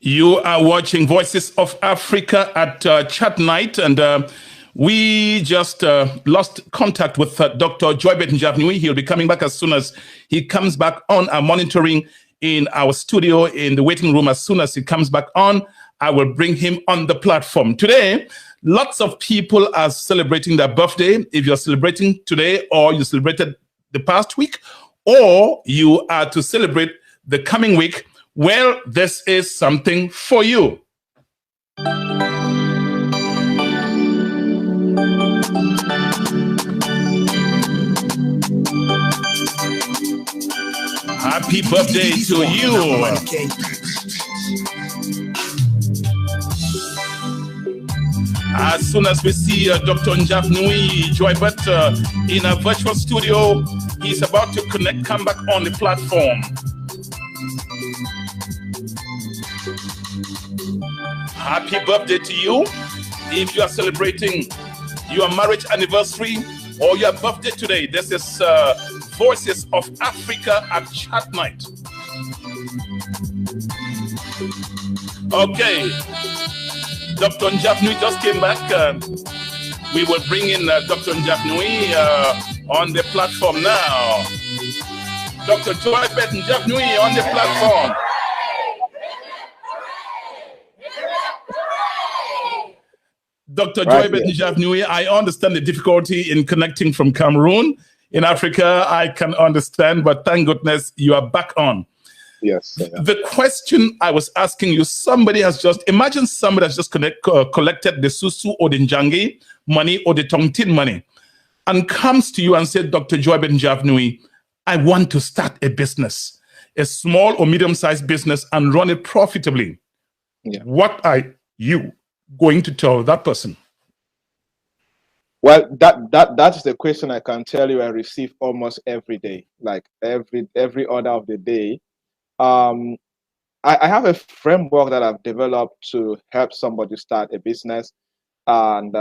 You are watching Voices of Africa at Chatnite, and we just lost contact with Dr. Joybert Javnyuy. He'll be coming back as soon as he comes back on. I'm monitoring in our studio in the waiting room. As soon as he comes back on, I will bring him on the platform. Today, lots of people are celebrating their birthday. If you're celebrating today, or you celebrated the past week, or you are to celebrate the coming week, well, this is something for you. Happy birthday to you. As soon as we see Dr. Javnyuy Joybert in a virtual studio, he's about to come back on the platform. Happy birthday to you. If you are celebrating your marriage anniversary or your birthday today, this is Voices of Africa at Chatnite. Okay, Dr. Javnyuy just came back. We will bring in Dr. Javnyuy on the platform now. Dr. Joybert Javnyuy on the platform. Dr. Joybert Javnyuy, I understand the difficulty in connecting from Cameroon. In Africa, I can understand, but thank goodness you are back on. Yes. Yeah. The question I was asking you, imagine somebody has just collected the Susu or the Njangi money or the Tongtin money and comes to you and said, Dr. Joybert Javnyuy, I want to start a business, a small or medium-sized business, and run it profitably. Yeah. What are you going to tell that person? Well, that's the question I can tell you I receive almost every day, like every order of the day. I have a framework that I've developed to help somebody start a business. And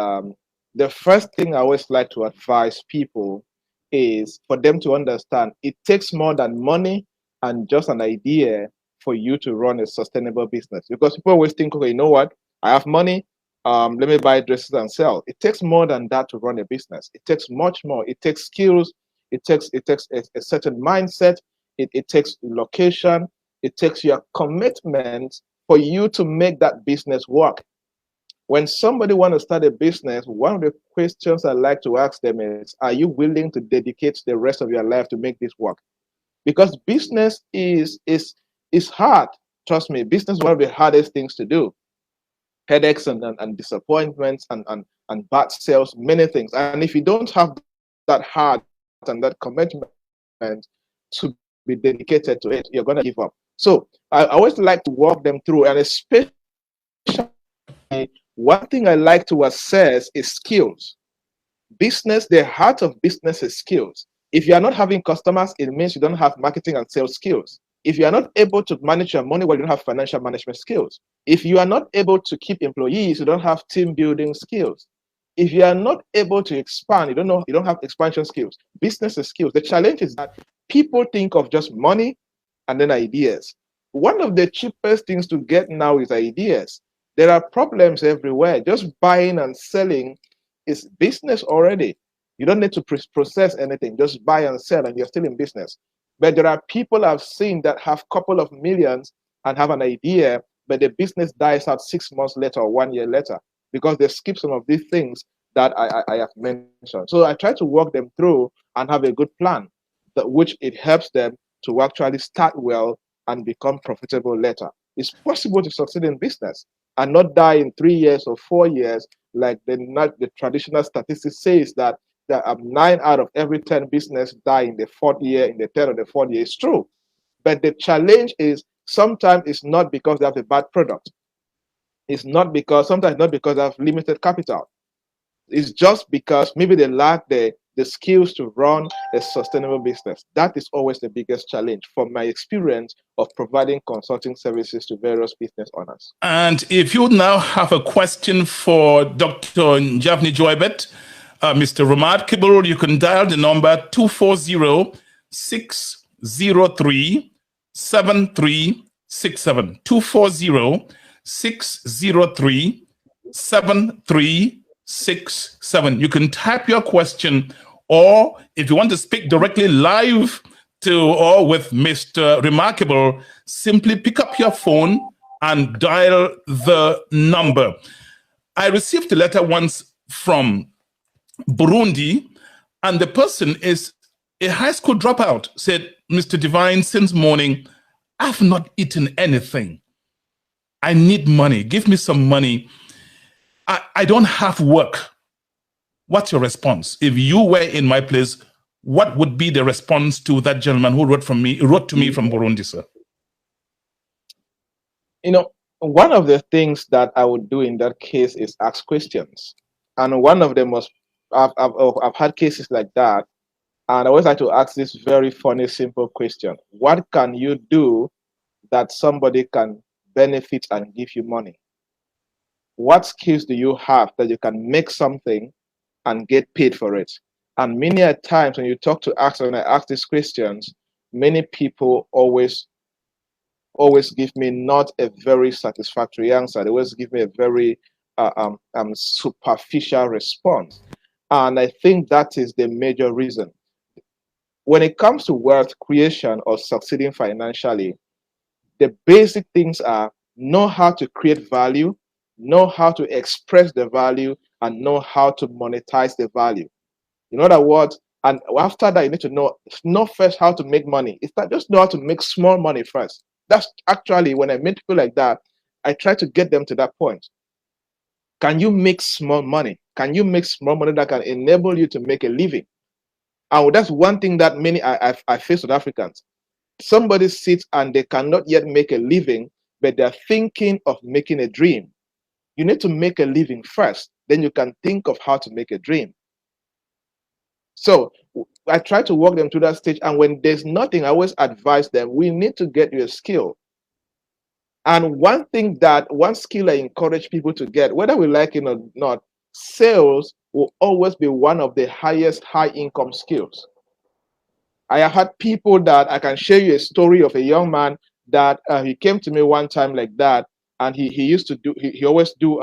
the first thing I always like to advise people is for them to understand it takes more than money and just an idea for you to run a sustainable business. Because people always think, okay, you know what? I have money. Let me buy dresses and sell. It takes more than that to run a business. It takes much more. It takes skills. It takes a certain mindset. It takes location. It takes your commitment for you to make that business work. When somebody wants to start a business, one of the questions I like to ask them is, are you willing to dedicate the rest of your life to make this work? Because business is hard. Trust me, business is one of the hardest things to do. Headaches and disappointments and bad sales, many things. And if you don't have that heart and that commitment to be dedicated to it, you're going to give up. So I always like to walk them through, and especially one thing I like to assess is skills. Business, the heart of business is skills. If you are not having customers, it means you don't have marketing and sales skills. If you are not able to manage your money, well, you don't have financial management skills. If you are not able to keep employees, you don't have team building skills. If you are not able to expand, you don't have expansion skills. Business is skills. The challenge is that people think of just money and then ideas. One of the cheapest things to get now is ideas. There are problems everywhere. Just buying and selling is business already. You don't need to process anything. Just buy and sell and you're still in business. But there are people I've seen that have a couple of millions and have an idea, but the business dies out 6 months later or 1 year later because they skip some of these things that I have mentioned. So I try to walk them through and have a good plan, which it helps them to actually start well and become profitable later. It's possible to succeed in business and not die in 3 years or 4 years, like the traditional statistics says that 9 out of every 10 business die in the 4th year, in the 3rd or the 4th year. It's true. But the challenge is sometimes it's not because they have a bad product. Sometimes not because they have limited capital. It's just because maybe they lack the skills to run a sustainable business. That is always the biggest challenge from my experience of providing consulting services to various business owners. And if you now have a question for Dr. Javnyuy Joybert, Mr. Ramad Kibble, you can dial the number 240-603-7367. 240-603-7367. You can type your question, or if you want to speak directly live to or with Mr. Remarkable, simply pick up your phone and dial the number. I received a letter once from Burundi, and the person is a high school dropout. Said, Mr. Divine, since morning, I've not eaten anything. I need money. Give me some money. I don't have work. What's your response? If you were in my place, what would be the response to that gentleman who wrote to me from Burundi, sir? You know, one of the things that I would do in that case is ask questions. And one of them was, I've had cases like that. And I always like to ask this very funny, simple question. What can you do that somebody can benefit and give you money? What skills do you have that you can make something and get paid for it? And many a times when you talk to us, when I ask these questions, many people always give me not a very satisfactory answer. They always give me a very superficial response. And I think that is the major reason. When it comes to wealth creation or succeeding financially, the basic things are know how to create value, know how to express the value, and know how to monetize the value. In other words, and after that, you need to know first how to make money. It's not just know how to make small money first. That's actually, when I meet people like that, I try to get them to that point. Can you make small money? Can you make small money that can enable you to make a living? And that's one thing that many I face with Africans. Somebody sits and they cannot yet make a living, but they're thinking of making a dream. You need to make a living first, then you can think of how to make a dream. So I try to walk them to that stage, and when there's nothing, I always advise them, we need to get you a skill. And one skill I encourage people to get, whether we like it or not, sales will always be one of the highest high income skills. I have had people that I can share you a story of a young man that he came to me one time like that, and he used to do, he always do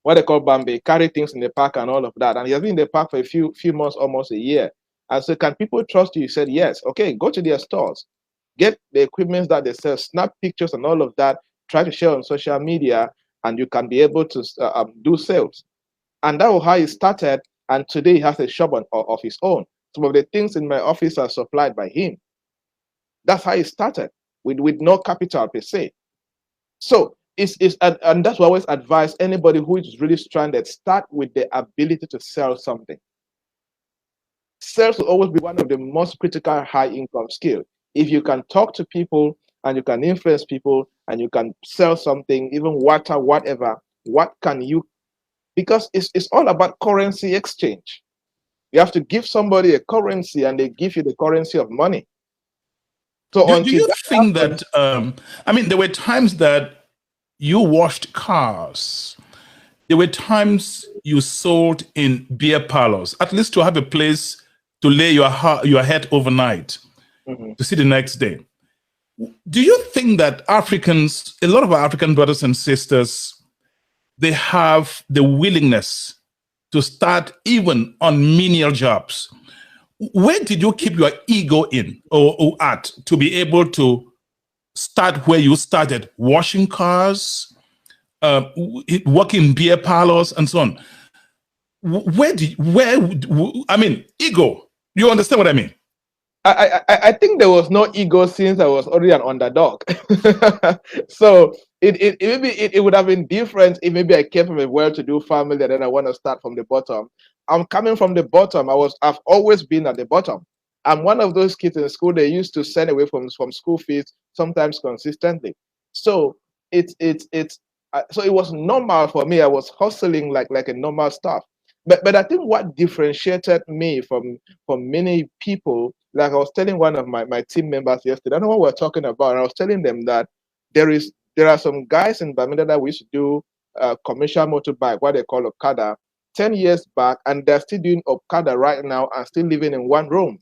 what they call Bambi, carry things in the park and all of that. And he has been in the park for a few months, almost a year. And so, can people trust you? He said, yes. Okay, go to their stores, get the equipment that they sell, snap pictures and all of that, try to share on social media, and you can be able to do sales. And that was how he started. And today he has a shop of his own. Some of the things in my office are supplied by him. That's how he started, with no capital per se. So and that's why I always advise anybody who is really stranded, start with the ability to sell something. Sales will always be one of the most critical high income skills. If you can talk to people and you can influence people and you can sell something, even water, whatever, what can you? Because it's all about currency exchange. You have to give somebody a currency and they give you the currency of money. So do you think that, I mean, there were times that you washed cars. There were times you sold in beer parlors, at least to have a place to lay your head overnight, to see the next day. Do you think that Africans, a lot of our African brothers and sisters, they have the willingness to start even on menial jobs? Where did you keep your ego in or at to be able to start where you started, washing cars, working beer parlors, and so on? I mean, ego. You understand what I mean? I think there was no ego since I was already an underdog. So it would have been different if maybe I came from a well-to-do family and then I want to start from the bottom. I'm coming from the bottom. I've always been at the bottom. I'm one of those kids in school they used to send away from school fees, sometimes consistently. So so it was normal for me. I was hustling like a normal stuff. But I think what differentiated me from many people, like I was telling one of my team members yesterday, I don't know what we're talking about. And I was telling them that there are some guys in Bermuda that we used to do commercial motorbike, what they call Okada, 10 years back, and they're still doing Okada right now and still living in one room.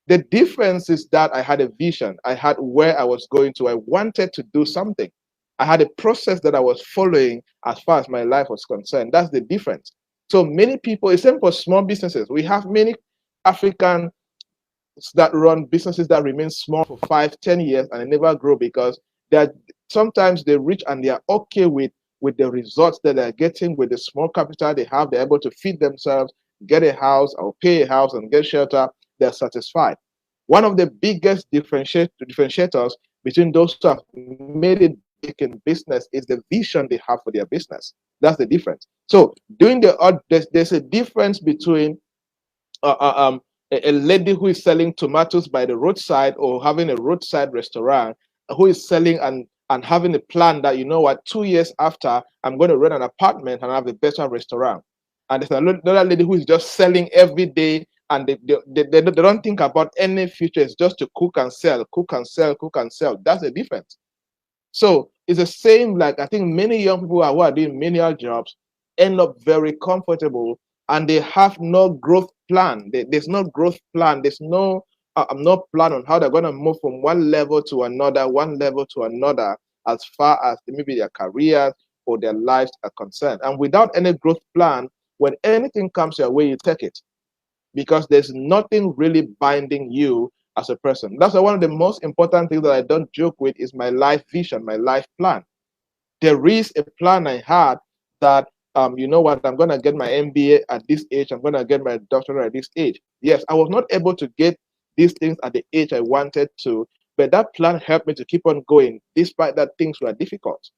The difference is that I had a vision. I had where I was going to. I wanted to do something. I had a process that I was following as far as my life was concerned. That's the difference. So many people, it's same for small businesses. We have many African that run businesses that remain small for 5, 10 years and they never grow because they're sometimes they reach and they are okay with the results that they're getting with the small capital they have. They're able to feed themselves, get a house or pay a house and get shelter. They're satisfied. One of the biggest differentiators between those who have made it big in business is the vision they have for their business. That's the difference. So doing there's a difference between a lady who is selling tomatoes by the roadside or having a roadside restaurant who is selling and having a plan that, you know what, 2 years after, I'm going to rent an apartment and have a better restaurant. And there's another lady who is just selling every day and they don't think about any future. It's just to cook and sell, cook and sell, cook and sell. That's the difference. So it's the same, like I think many young people who are doing menial jobs end up very comfortable and they have no growth plan. There's no growth plan. There's no plan on how they're going to move from one level to another, as far as maybe their careers or their lives are concerned. And without any growth plan, when anything comes your way, you take it because there's nothing really binding you as a person. That's why one of the most important things that I don't joke with is my life vision, my life plan. There is a plan I had that, you know what, I'm going to get my MBA at this age. I'm going to get my doctorate at this age. Yes, I was not able to get these things at the age I wanted to, but that plan helped me to keep on going despite that things were difficult.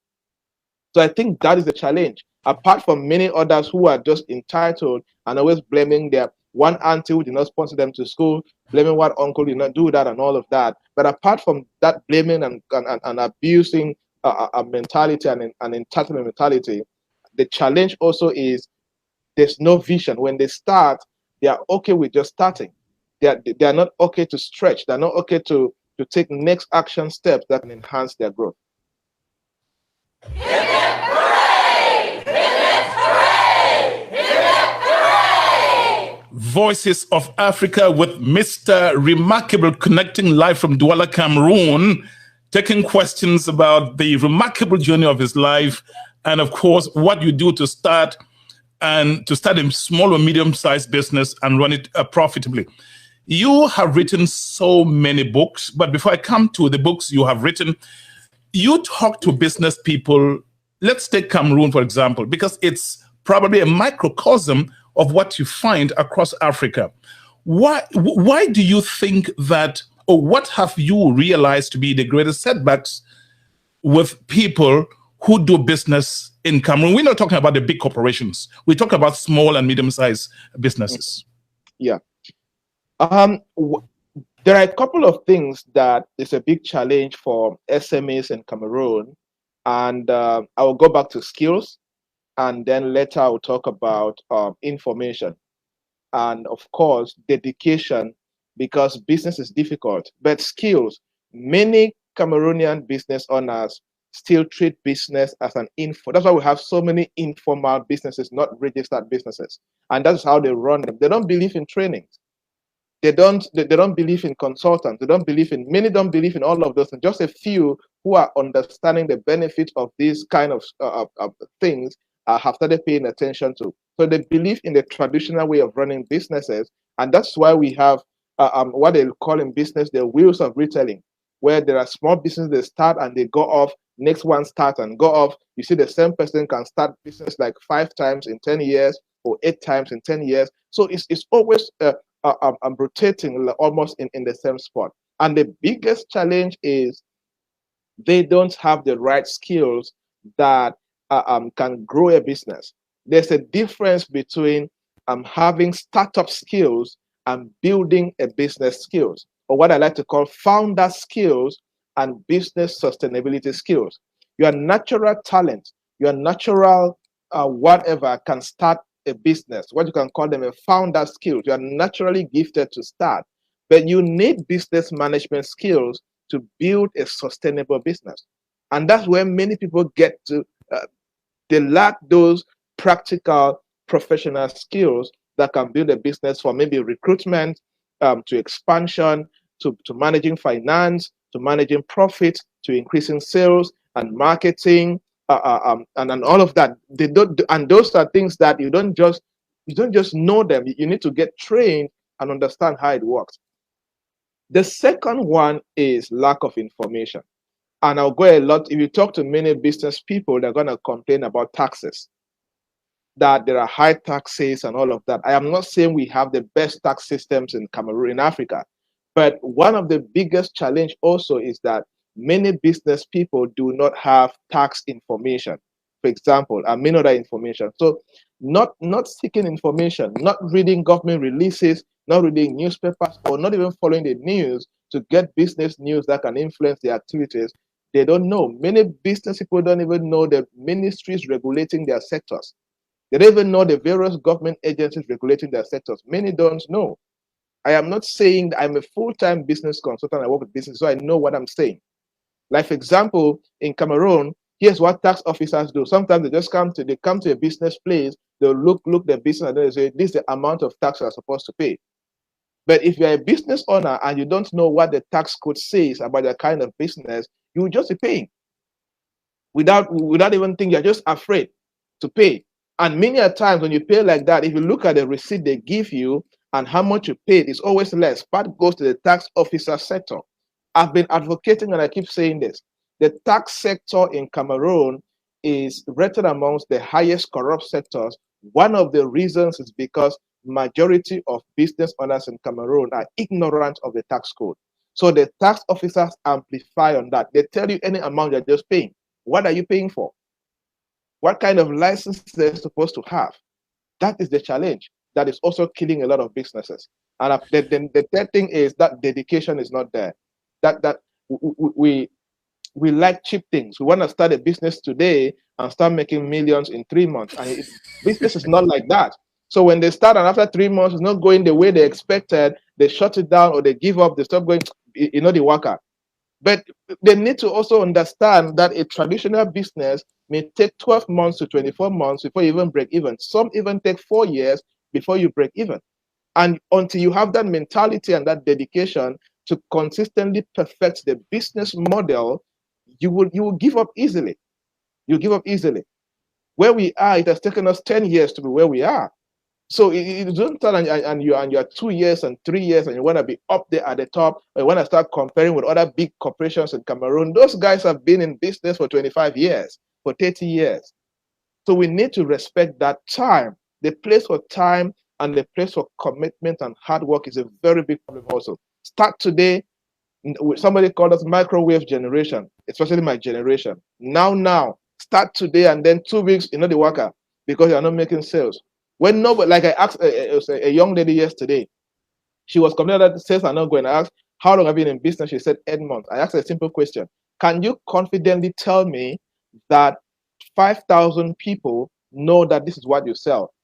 So I think that is the challenge. Apart from many others who are just entitled and always blaming their one auntie who did not sponsor them to school, blaming one uncle did not do that and all of that. But apart from that blaming and abusing a mentality and entitlement mentality, the challenge also is there's no vision. When they start, they are okay with just starting. They are not okay to stretch. They're not okay to take next action steps that can enhance their growth. Voices of Africa with Mr. Remarkable, connecting live from Douala, Cameroon, taking questions about the remarkable journey of his life and, of course, what you do to start a small or medium-sized business and run it profitably. You have written so many books, but before I come to the books you have written, you talk to business people. Let's take Cameroon, for example, because it's probably a microcosm of what you find across Africa. Why do you think that, or what have you realized to be the greatest setbacks with people who do business in Cameroon? We're not talking about the big corporations. We talk about small and medium-sized businesses. Yeah. There are a couple of things that is a big challenge for SMEs in Cameroon. And I will go back to skills. And then later I'll talk about information and, of course, dedication, because business is difficult. But skills, many Cameroonian business owners still treat business as an info. That's why we have so many informal businesses, not registered businesses. And that's how they run them. They don't believe in trainings. They don't believe in consultants. Many don't believe in all of those. And just a few who are understanding the benefit of these kind of things have started paying attention to. So they believe in the traditional way of running businesses. And that's why we have what they call in business the wheels of retailing, where there are small businesses that start and they go off, next one starts and go off. You see the same person can start business like 5 times in 10 years or 8 times in 10 years. So it's always rotating almost in the same spot. And the biggest challenge is they don't have the right skills that can grow a business. There's a difference between having startup skills and building a business skills, or what I like to call founder skills and business sustainability skills. Your natural talent, your natural whatever can start a business, what you can call them a founder skills. You are naturally gifted to start, but you need business management skills to build a sustainable business. And that's where many people get to, they lack those practical professional skills that can build a business, for maybe recruitment, to expansion, to managing finance, to managing profit, to increasing sales and marketing, and all of that. They don't, and those are things that you don't just know them. You need to get trained and understand how it works. The second one is lack of information. And I'll go a lot. If you talk to many business people, they're going to complain about taxes, that there are high taxes and all of that. I am not saying we have the best tax systems in Cameroon, in Africa, but one of the biggest challenge also is that many business people do not have tax information, for example, and many other information. So not seeking information, not reading government releases, not reading newspapers, or not even following the news to get business news that can influence their activities. They don't know. Many business people don't even know the ministries regulating their sectors. They don't even know the various government agencies regulating their sectors. Many don't know. I am not saying that I'm a full-time business consultant. I work with business, so I know what I'm saying. Like, for example, in Cameroon, here's what tax officers do. Sometimes they just come to a business place, they'll look the business, and they say, this is the amount of tax you're supposed to pay. But if you're a business owner and you don't know what the tax code says about the kind of business, you will just be paying without even thinking. You're just afraid to pay. And many a times when you pay like that, if you look at the receipt they give you and how much you paid, it's always less. Part goes to the tax officer sector. I've been advocating, and I keep saying this, the tax sector in Cameroon is rated amongst the highest corrupt sectors. One of the reasons is because majority of business owners in Cameroon are ignorant of the tax code. So the tax officers amplify on that. They tell you any amount you're just paying. What are you paying for? What kind of license they're supposed to have? That is the challenge that is also killing a lot of businesses. And the third thing is that dedication is not there. That we like cheap things. We want to start a business today and start making millions in 3 months. And business is not like that. So when they start and after 3 months it's not going the way they expected, they shut it down or they give up, they stop going, the worker. But they need to also understand that a traditional business may take 12 months to 24 months before you even break even. Some even take 4 years before you break even. And until you have that mentality and that dedication to consistently perfect the business model, you will give up easily. You give up easily. Where we are, it has taken us 10 years to be where we are. So it doesn't start and you're 2 years and 3 years and you want to be up there at the top, or you want to start comparing with other big corporations in Cameroon. Those guys have been in business for 25 years, for 30 years. So we need to respect that time. The place for time and the place for commitment and hard work is a very big problem also. Start today. Somebody called us microwave generation, especially my generation. Now, start today and then 2 weeks, the worker, because you're not making sales. When nobody, like I asked a young lady yesterday, she was complaining that sales are not going. I asked, how long have you been in business? She said 8 months. I asked her a simple question. Can you confidently tell me that 5,000 people know that this is what you sell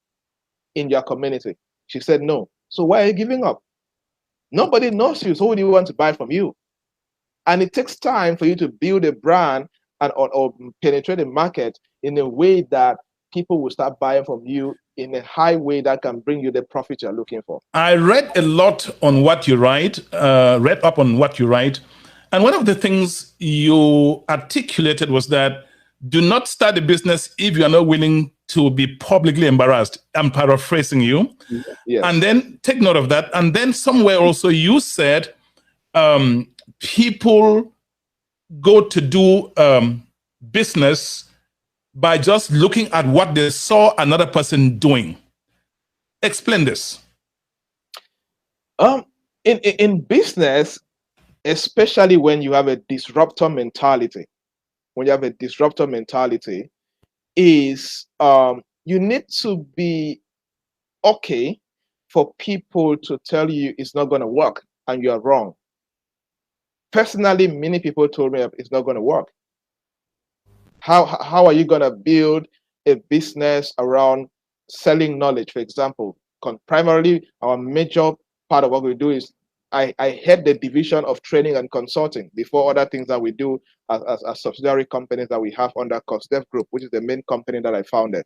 in your community? She said no. So why are you giving up? Nobody knows you, so who do you want to buy from you? And it takes time for you to build a brand and or penetrate the market in a way that people will start buying from you in a high way that can bring you the profit you're looking for. I read a lot on what you write, read up on what you write. And one of the things you articulated was that do not start a business if you are not willing to be publicly embarrassed. I'm paraphrasing you. Yes. And then take note of that. And then somewhere also you said people go to do business by just looking at what they saw another person doing. Explain this. In business, especially when you have a disruptor mentality, is you need to be okay for people to tell you it's not going to work and you are wrong. Personally, many people told me it's not going to work. How are you going to build a business around selling knowledge, for example? Primarily, our major part of what we do is I head the division of training and consulting before other things that we do as subsidiary companies that we have under CostDev Group, which is the main company that I founded.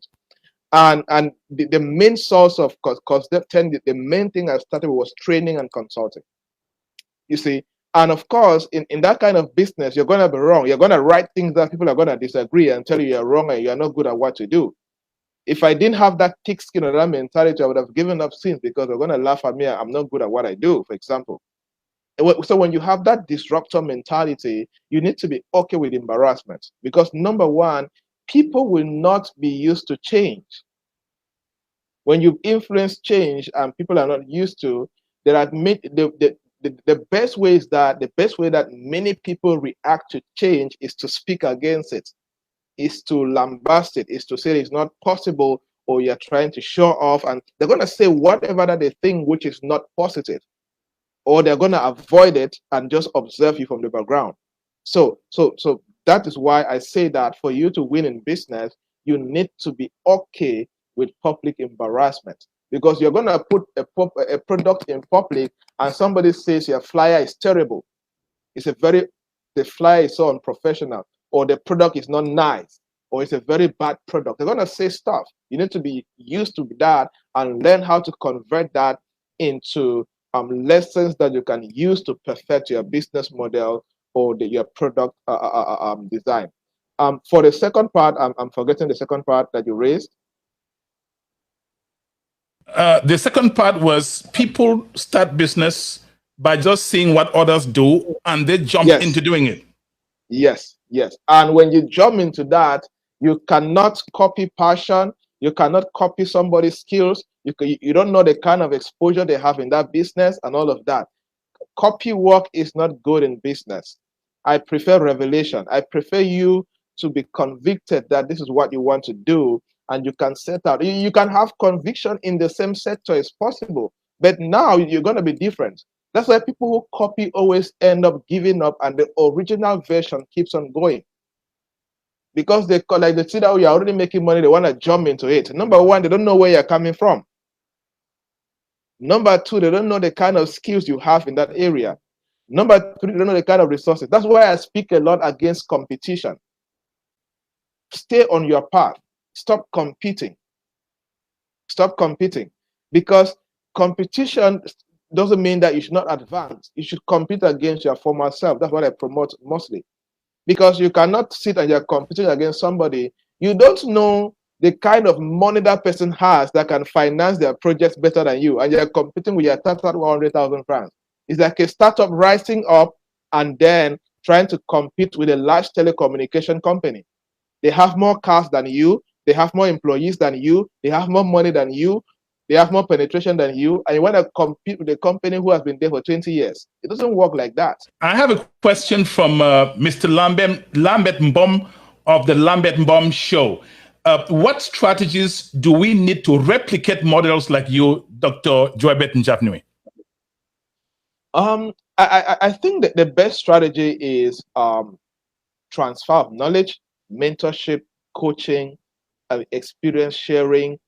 And the main source of because the main thing I started was training and consulting. You see, and of course, in that kind of business, you're gonna be wrong. You're gonna write things that people are gonna disagree and tell you you're wrong and you're not good at what you do. If I didn't have that thick skin or that mentality, I would have given up since, because they're gonna laugh at me. I'm not good at what I do, for example. So when you have that disruptor mentality, you need to be okay with embarrassment, because number one, people will not be used to change. When you influence change and people are not used to, there are the best way that many people react to change is to speak against it, is to lambast it, is to say it's not possible, or you're trying to show off, and they're going to say whatever that they think which is not positive, or they're going to avoid it and just observe you from the background. So that is why I say that for you to win in business, you need to be okay with public embarrassment, because you're going to put a product in public and somebody says your flyer is terrible. The flyer is so unprofessional, or the product is not nice, or it's a very bad product. They're going to say stuff. You need to be used to that and learn how to convert that into lessons that you can use to perfect your business model or your product design. For the second part, I'm forgetting the second part that you raised. The second part was people start business by just seeing what others do and they jump into doing it. Yes. And when you jump into that, you cannot copy passion. You cannot copy somebody's skills. You don't know the kind of exposure they have in that business and all of that. Copy work is not good in business. I prefer revelation. I prefer you to be convicted that this is what you want to do, and you can set out. You can have conviction in the same sector as possible, but now you're going to be different. That's why people who copy always end up giving up, and the original version keeps on going. Because they see that you're already making money, they want to jump into it. Number one, they don't know where you're coming from. Number two, they don't know the kind of skills you have in that area. Number three, they don't know the kind of resources. That's why I speak a lot against competition. Stay on your path. Stop competing. Stop competing. Because competition doesn't mean that you should not advance. You should compete against your former self. That's what I promote mostly. Because you cannot sit and you're competing against somebody. You don't know the kind of money that person has that can finance their projects better than you, and you're competing with your startup 100,000 francs. It's like a startup rising up and then trying to compete with a large telecommunication company. They have more cars than you, they have more employees than you, they have more money than you, they have more penetration than you, and you want to compete with a company who has been there for 20 years. It doesn't work like that. I have a question from Mr. Lambert Mbom of the Lambert Mbom Show. What strategies do we need to replicate models like you, Dr. Joybert and Javnyuy? I think that the best strategy is transfer of knowledge, mentorship, coaching, experience sharing,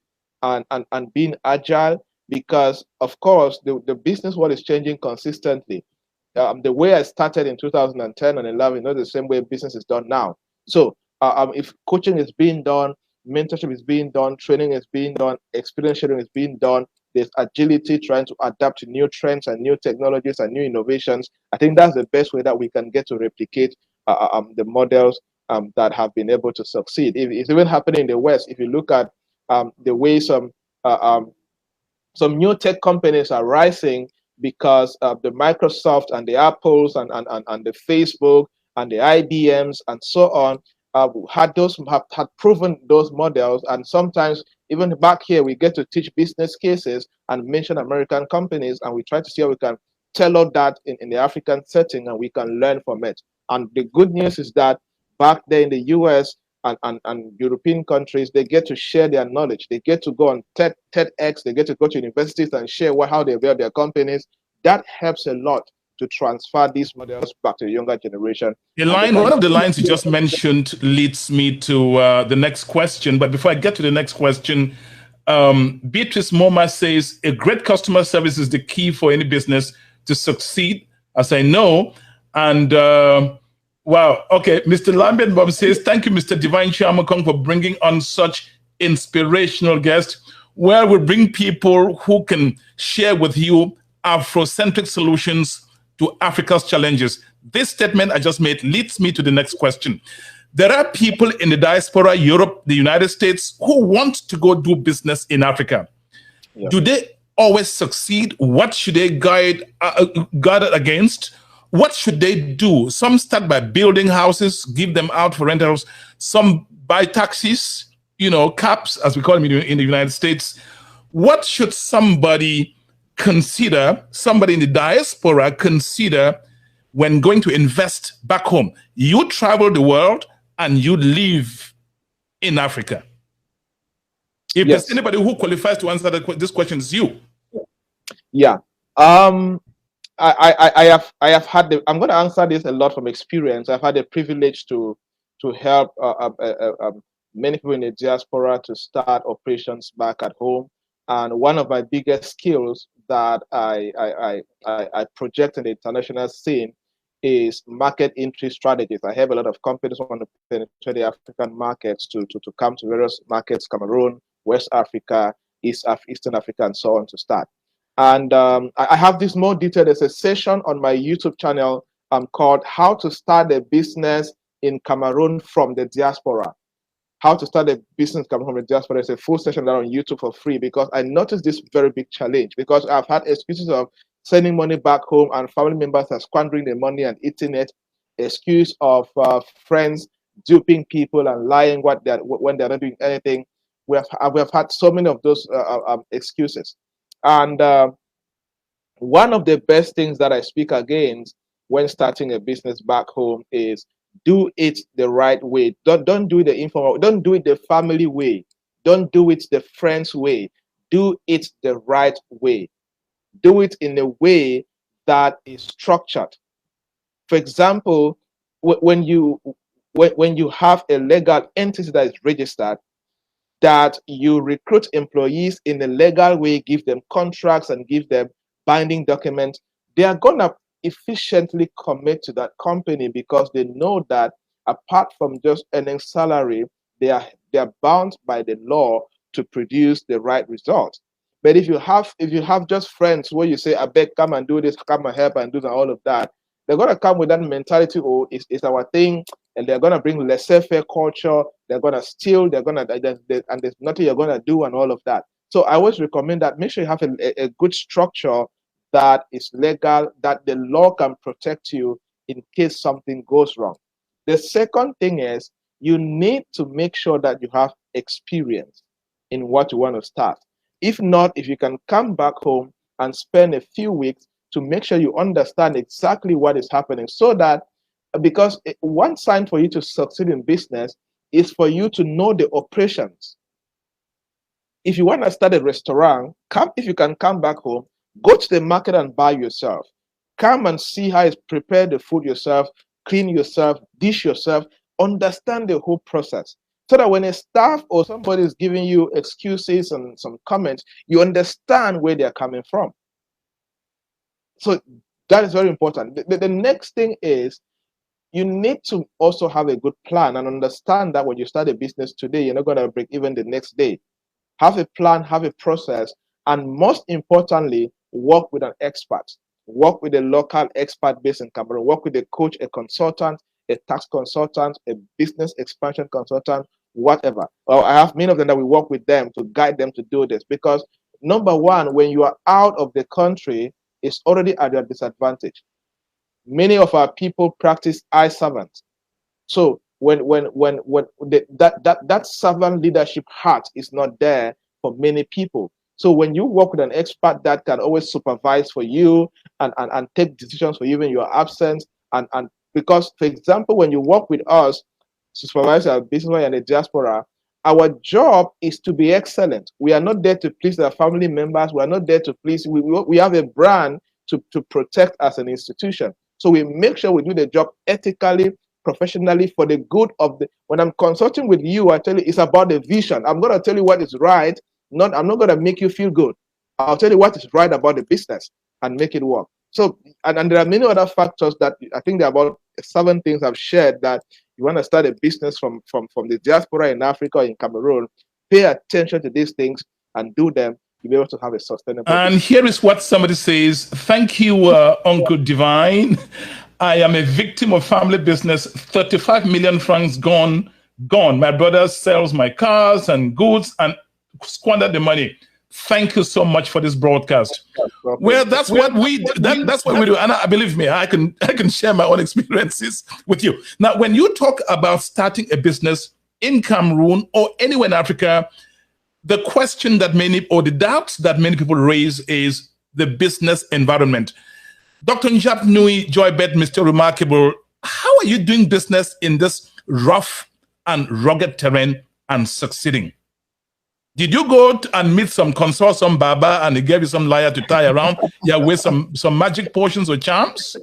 and being agile, because of course the business world is changing consistently. The way I started in 2010 and 11 is not the same way business is done now. So if coaching is being done, mentorship is being done, training is being done, experience sharing is being done, there's agility, trying to adapt to new trends and new technologies and new innovations. I think that's the best way that we can get to replicate the models that have been able to succeed. It's even happening in the West. If you look at the way some new tech companies are rising because of the Microsoft and the Apples and the Facebook and the IBMs and so on, had proven those models. And sometimes even back here, we get to teach business cases and mention American companies, and we try to see how we can tailor that in the African setting, and we can learn from it. And the good news is that back there in the US and European countries, they get to share their knowledge. They get to go on TEDx, they get to go to universities and share how they build their companies. That helps a lot to transfer these models back to the younger generation. One of the lines you just mentioned leads me to the next question. But before I get to the next question, Beatrice Moma says, a great customer service is the key for any business to succeed, as I know. And wow, okay, Mr. Lambert Bob says, thank you, Mr. Divine Nchamukong, for bringing on such inspirational guest, where we bring people who can share with you Afrocentric solutions to Africa's challenges. This statement I just made leads me to the next question. There are people in the diaspora, Europe, the United States, who want to go do business in Africa. Yeah. Do they always succeed? What should they guard against? What should they do? Some start by building houses, give them out for rentals. Some buy taxis, cabs, as we call them in the United States. What should somebody consider, somebody in the diaspora consider when going to invest back home? You travel the world and you live in Africa. If there's anybody who qualifies to answer this question, it's you. Yeah. I have had I'm going to answer this a lot from experience. I've had the privilege to help many people in the diaspora to start operations back at home. And one of my biggest skills that I project in the international scene is market entry strategies. I have a lot of companies who want to penetrate the African markets to come to various markets, Cameroon, West Africa, Eastern Africa, and so on to start. And I have this more detailed. There's a session on my YouTube channel called How to Start a Business in Cameroon from the Diaspora. How to start a business coming from the diaspora. It's a full session there on YouTube for free, because I noticed this very big challenge, because I've had excuses of sending money back home and family members are squandering the money and eating it, excuse of friends duping people and lying when they're not doing anything. We have had so many of those excuses. And one of the best things that I speak against when starting a business back home is do it the right way. Don't do it the informal. Don't do it the family way. Don't do it the friends way. Do it the right way. Do it in a way that is structured. For example, when you have a legal entity that is registered, that you recruit employees in a legal way, give them contracts and give them binding documents, they are going to efficiently commit to that company, because they know that apart from just earning salary, they are bound by the law to produce the right result. But if you have just friends where you say, I beg, come and do this, come and help and do all of that, they're going to come with that mentality, oh, it's our thing, and they're going to bring laissez-faire culture, they're going to steal, and there's nothing you're going to do and all of that. So I always recommend that make sure you have a good structure that is legal, that the law can protect you in case something goes wrong. The second thing is you need to make sure that you have experience in what you want to start. If not, if you can come back home and spend a few weeks to make sure you understand exactly what is happening, so that, because one sign for you to succeed in business is for you to know the operations. If you want to start a restaurant, if you can come back home, go to the market and buy yourself. Come and see how it's prepared the food yourself, clean yourself, dish yourself, understand the whole process. So that when a staff or somebody is giving you excuses and some comments, you understand where they're coming from. So that is very important. The next thing is you need to also have a good plan and understand that when you start a business today, you're not going to break even the next day. Have a plan, have a process, and most importantly, work with an expert. Work with a local expert based in Cameroon. Work with a coach, a consultant, a tax consultant, a business expansion consultant, whatever. Well, I have many of them that we work with them to guide them to do this, because number one, when you are out of the country, it's already at your disadvantage. Many of our people practice eye servant. So when that servant leadership heart is not there for many people. So when you work with an expert that can always supervise for you and take decisions for you when you are absent, and because, for example, when you work with us, supervise our business in the diaspora, our job is to be excellent. We are not there to please our family members. We are not there to please. We have a brand to protect as an institution. So we make sure we do the job ethically, professionally, for the good of the. When I'm consulting with you, I tell you it's about the vision. I'm going to tell you what is right. I'm not going to make you feel good. I'll tell you what is right about the business and make it work. So, and there are many other factors that I think there are about 7 things I've shared that you want to start a business from the diaspora in Africa or in Cameroon. pay attention to these things and do them, you'll be able to have a sustainable And business. here is what somebody says. Thank you, Uncle Divine. I am a victim of family business. 35 million francs gone. My brother sells my cars and goods and squandered the money. Thank you so much for this broadcast. Well, that's what we do, and believe me, I can share my own experiences with you. Now, when you talk about starting a business in Cameroon or anywhere in Africa, the question that the doubts that many people raise is the business environment. Dr. Javnyuy Joybert, Mr. Remarkable, how are you doing business in this rough and rugged terrain and succeeding? Did you go and meet some consortium Baba and he gave you some liar to tie around? Yeah, with some magic potions or charms?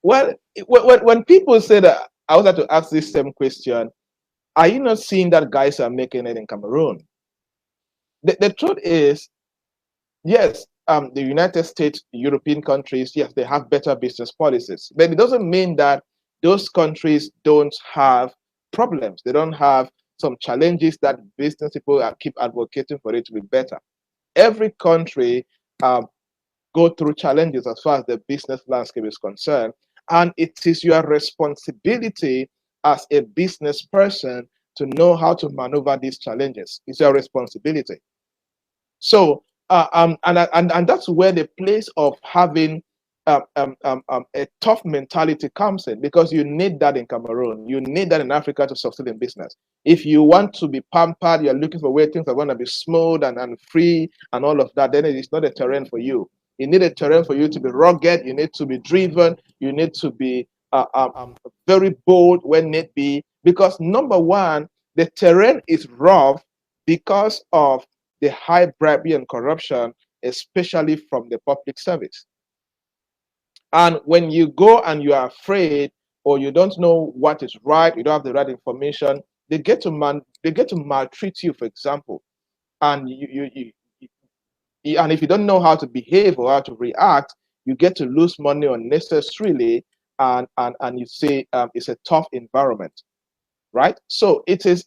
Well, when people say that, I would like to ask this same question: are you not seeing that guys are making it in Cameroon? The truth is, yes, the United States, European countries, yes, they have better business policies, but it doesn't mean that those countries don't have problems. They don't have some challenges that business people keep advocating for it to be better. Every country go through challenges as far as the business landscape is concerned, and it is your responsibility as a business person to know how to maneuver these challenges. It's your responsibility. So, and that's where the place of having a tough mentality comes in, because you need that in Cameroon. You need that in Africa to succeed in business. If you want to be pampered, you're looking for where things are going to be smooth and free and all of that, then it is not a terrain for you. You need a terrain for you to be rugged. You need to be driven. You need to be very bold when need be. Because number one, the terrain is rough because of the high bribery and corruption, especially from the public service. And when you go and you are afraid, or you don't know what is right, you don't have the right information, they get to maltreat you, for example. And and if you don't know how to behave or how to react, you get to lose money unnecessarily, and you say it's a tough environment, right? So it is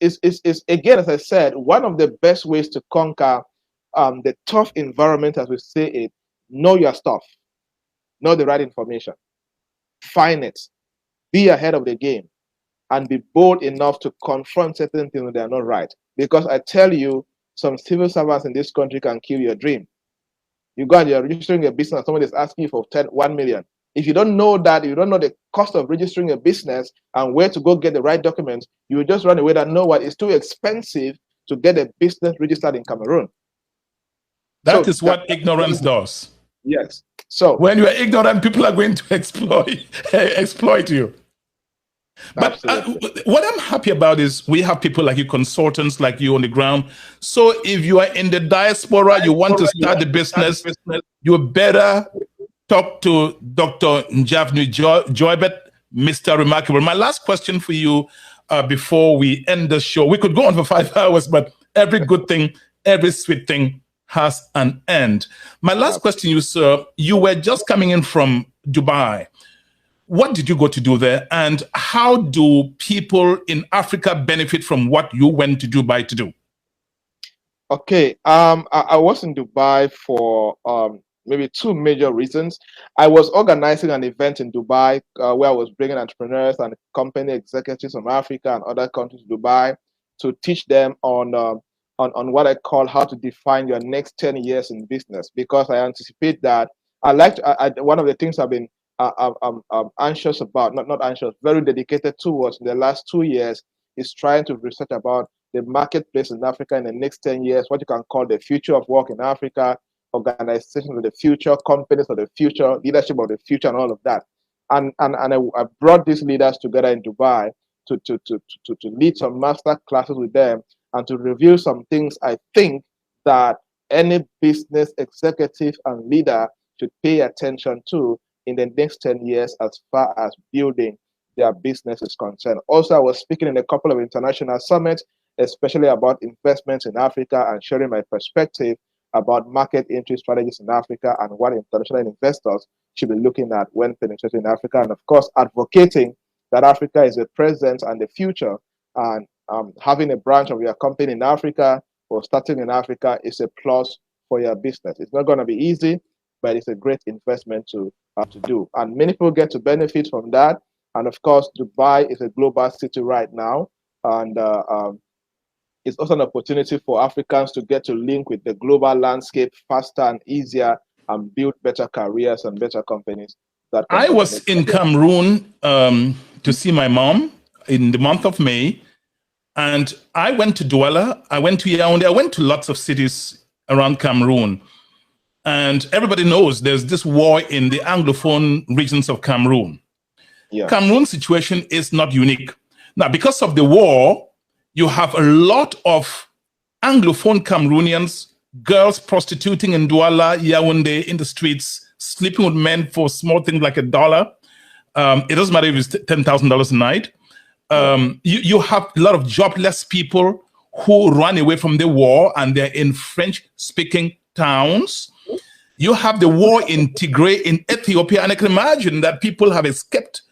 again, as I said, one of the best ways to conquer the tough environment, as we say it: know your stuff, know the right information, find it, be ahead of the game, and be bold enough to confront certain things when they are not right. Because I tell you, some civil servants in this country can kill your dream. You go and you're registering a business, somebody is asking you for 1 million. If you don't know that, you don't know the cost of registering a business and where to go get the right documents, you will just run away and know what it's too expensive to get a business registered in Cameroon. That is what ignorance does. Yes. So when you are ignorant, people are going to exploit you. But what I'm happy about is we have people like you, consultants like you on the ground. So if you are in the diaspora, you want to start the business, you better talk to Dr. Javnyuy Joybert, Mr. Remarkable. My last question for you before we end the show. We could go on for 5 hours, but every good thing, every sweet thing has an end. My last question, you, sir, you were just coming in from Dubai. What did you go to do there? And how do people in Africa benefit from what you went to Dubai to do? Okay, I was in Dubai for maybe two major reasons. I was organizing an event in Dubai where I was bringing entrepreneurs and company executives from Africa and other countries to Dubai to teach them on what I call how to define your next 10 years in business, because I anticipate that one of the things I've been I'm anxious about, not anxious, very dedicated towards in the last 2 years, is trying to research about the marketplace in Africa in the next 10 years, what you can call the future of work in Africa, organizations of the future, companies of the future, leadership of the future, and all of that. And I brought these leaders together in Dubai to lead some master classes with them and to reveal some things I think that any business executive and leader should pay attention to in the next 10 years as far as building their business is concerned. Also, I was speaking in a couple of international summits, especially about investments in Africa, and sharing my perspective about market entry strategies in Africa and what international investors should be looking at when penetrating Africa. And of course, advocating that Africa is the present and the future, and having a branch of your company in Africa or starting in Africa is a plus for your business. It's not going to be easy, but it's a great investment to do. And many people get to benefit from that. And of course, Dubai is a global city right now. And it's also an opportunity for Africans to get to link with the global landscape faster and easier and build better careers and better companies. I was in Cameroon to see my mom in the month of May. And I went to Douala, I went to Yaoundé, I went to lots of cities around Cameroon. And everybody knows there's this war in the Anglophone regions of Cameroon. Yeah. Cameroon's situation is not unique. Now, because of the war, you have a lot of Anglophone Cameroonians, girls prostituting in Douala, Yaoundé, in the streets, sleeping with men for small things like $1. It doesn't matter if it's $10,000 a night. You have a lot of jobless people who run away from the war and they're in French-speaking towns. You have the war in Tigray in Ethiopia, and I can imagine that people have escaped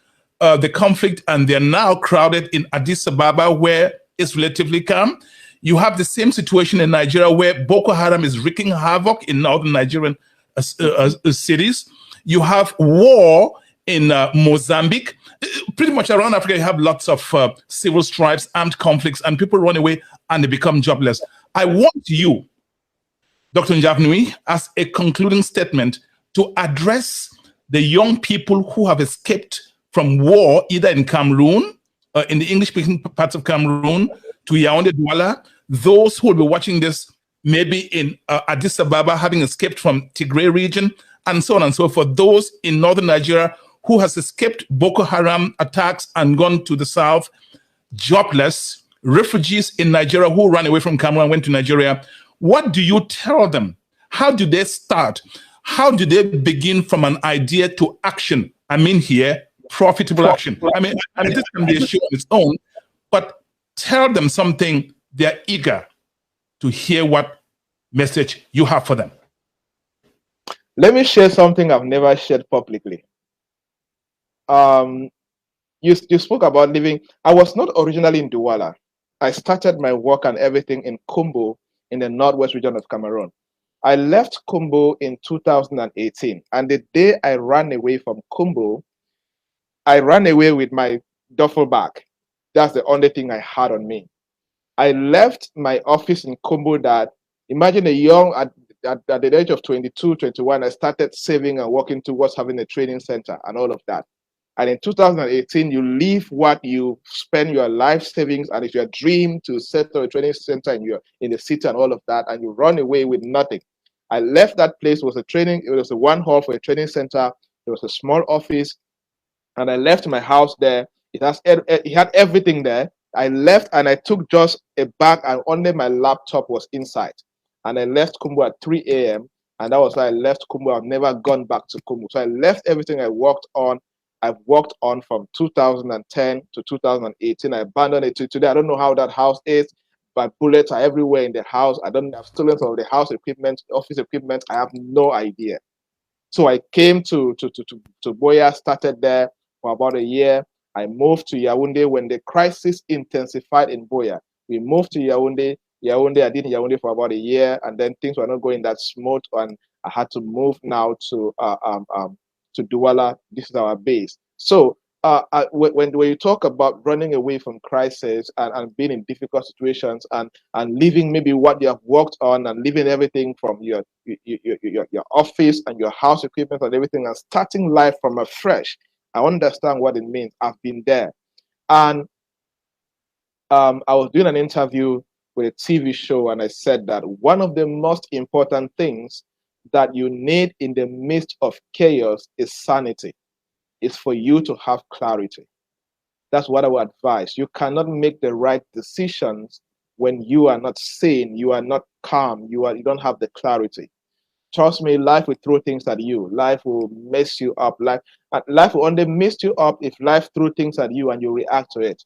the conflict and they're now crowded in Addis Ababa, where it's relatively calm. You have the same situation in Nigeria, where Boko Haram is wreaking havoc in northern Nigerian cities. You have war in Mozambique. Pretty much around Africa, you have lots of civil strifes, armed conflicts, and people run away and they become jobless. I want you, Dr. Javnyuy, as a concluding statement, to address the young people who have escaped from war, either in Cameroon, in the English-speaking parts of Cameroon, to Yaoundé, Douala, those who will be watching this maybe in Addis Ababa, having escaped from Tigray region, and so on and so forth. Those in northern Nigeria who has escaped Boko Haram attacks and gone to the south, jobless, refugees in Nigeria who ran away from Cameroon and went to Nigeria. What do you tell them? How do they start? How do they begin from an idea to action? I mean here, profitable action. I mean, this can be a show on its own, but tell them something they're eager to hear what message you have for them. Let me share something I've never shared publicly. You spoke about living. I was not originally in Douala. I started my work and everything in Kumbo in the northwest region of Cameroon. I left Kumbo in 2018, and the day I ran away from Kumbo, I ran away with my duffel bag. That's the only thing I had on me. I left my office in Kumbo. That imagine a young at the age of 22, 21, I started saving and working towards having a training center and all of that. And in 2018, you leave what you spend your life savings and it's your dream to set up a training center in the city and all of that, and you run away with nothing. I left that place. It was a one hall for a training center. There was a small office, and I left my house there. It had everything there. I left and I took just a bag, and only my laptop was inside. And I left Kumbo at 3 a.m. and that was why I left Kumbo. I've never gone back to Kumbo. So I left everything I worked on. I've worked on from 2010 to 2018. I abandoned it to today. I don't know how that house is, but bullets are everywhere in the house. I don't have stolen some of the house equipment, office equipment. I have no idea. So I came to Boya, started there for about a year. I moved to Yaoundé when the crisis intensified in Boya. We moved to Yaoundé. I did Yaoundé for about a year, and then things were not going that smooth, and I had to move now to Douala. This is our base. So when you talk about running away from crisis and being in difficult situations and leaving maybe what you have worked on and leaving everything from your office and your house equipment and everything and starting life from afresh, I understand what it means. I've been there. And I was doing an interview with a TV show, and I said that one of the most important things that you need in the midst of chaos is sanity. It's for you to have clarity. That's what I would advise. You cannot make the right decisions when you are not sane, you are not calm, you don't have the clarity. Trust me, life will throw things at you. Life will mess you up. Life will only mess you up if life throws things at you and you react to it.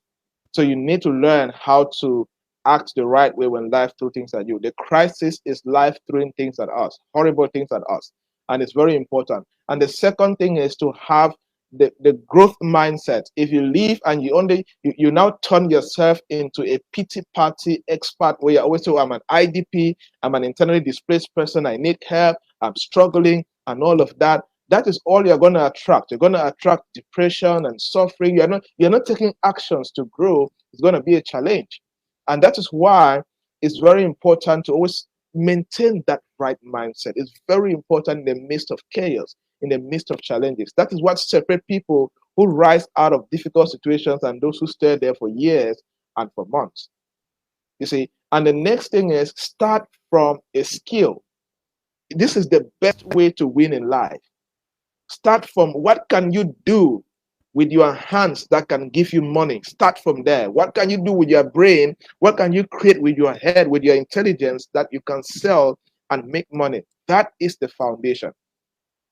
So you need to learn how to act the right way when life throws things at you. The crisis is life throwing things at us, horrible things at us. And it's very important. And the second thing is to have the growth mindset. If you leave and you now turn yourself into a pity party expert where you always say, oh, I'm an IDP, I'm an internally displaced person, I need help, I'm struggling, and all of that. That is all you're going to attract. You're going to attract depression and suffering. You're not taking actions to grow. It's going to be a challenge. And that is why it's very important to always maintain that right mindset. It's very important in the midst of chaos, in the midst of challenges. That is what separates people who rise out of difficult situations and those who stay there for years and for months. You see, and the next thing is start from a skill. This is the best way to win in life. Start from what can you do with your hands that can give you money. Start from there. What can you do with your brain? What can you create with your head, with your intelligence that you can sell and make money? That is the foundation.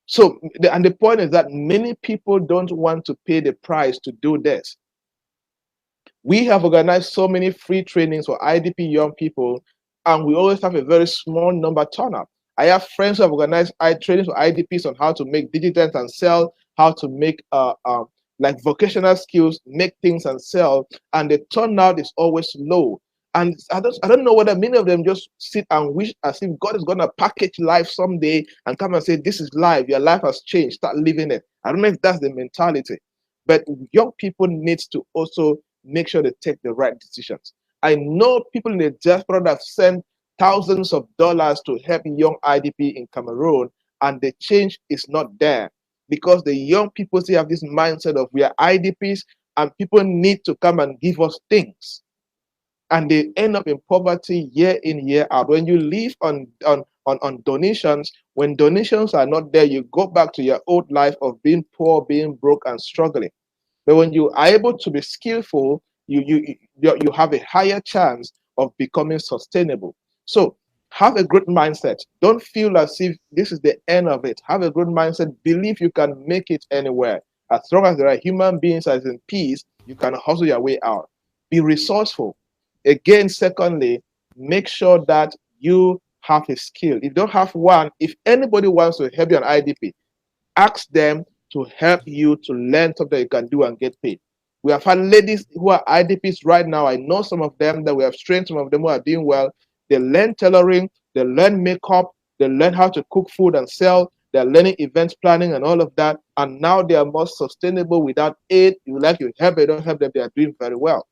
So, and the point is that many people don't want to pay the price to do this. We have organized so many free trainings for IDP young people, and we always have a very small number turn up. I have friends who have organized trainings for IDPs on how to make digitals and sell, how to make like vocational skills, make things and sell, and the turnout is always low. And I don't know whether many of them just sit and wish as if God is going to package life someday and come and say, this is life, your life has changed, start living it. I don't know if that's the mentality. But young people need to also make sure they take the right decisions. I know people in the diaspora that have sent thousands of dollars to help young IDP in Cameroon, and the change is not there because the young people still have this mindset of we are IDPs and people need to come and give us things. And they end up in poverty year in, year out. When you live on donations, when donations are not there, you go back to your old life of being poor, being broke, and struggling. But when you are able to be skillful, you have a higher chance of becoming sustainable. So have a good mindset. Don't feel as if this is the end of it. Have a good mindset. Believe you can make it anywhere. As long as there are human beings as in peace, you can hustle your way out. Be resourceful. Again, secondly, make sure that you have a skill. If you don't have one, if anybody wants to help you an IDP, ask them to help you to learn something you can do and get paid. We have had ladies who are IDPs right now. I know some of them that we have trained, some of them who are doing well. They learn tailoring, they learn makeup, they learn how to cook food and sell, they're learning event planning and all of that. And now they are more sustainable without aid. You help them, don't help them, they are doing very well.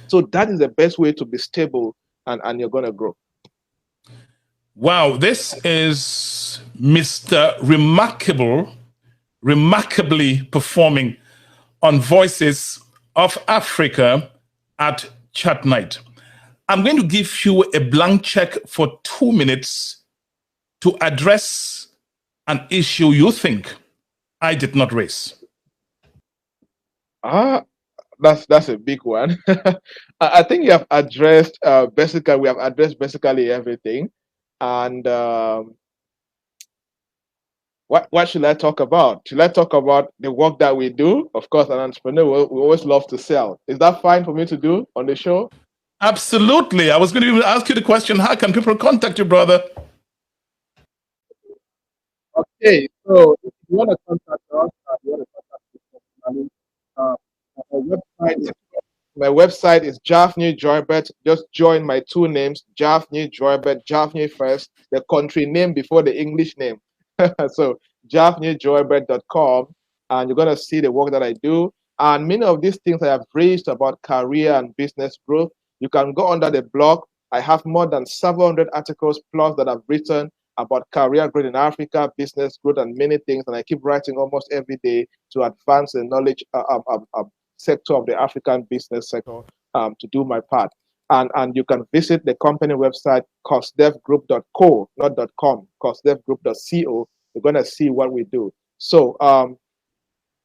So that is the best way to be stable and you're going to grow. Wow, this is Mr. Remarkably performing on Voices of Africa at Chatnite. I'm going to give you a blank check for 2 minutes to address an issue you think I did not raise. That's a big one. I think you have addressed basically everything. And what should I talk about? Should I talk about the work that we do? Of course, an entrepreneur, we always love to sell. Is that fine for me to do on the show? Absolutely. I was going to even ask you the question, how can people contact you, brother? Okay, so if you want to contact us, you want to contact us, my website is Javnyuy Joybert. Just join my two names, Javnyuy Joybert, Javnyuy first, the country name before the English name. So javnyuyjoybert.com, and you're going to see the work that I do. And many of these things I have raised about career and business growth, you can go under the blog. I have more than 700 articles plus that I've written about career growth in Africa, business growth, and many things. And I keep writing almost every day to advance the knowledge sector of the African business sector to do my part. And you can visit the company website, cosdevgroup.co, not .com, cosdevgroup.co. You're going to see what we do. So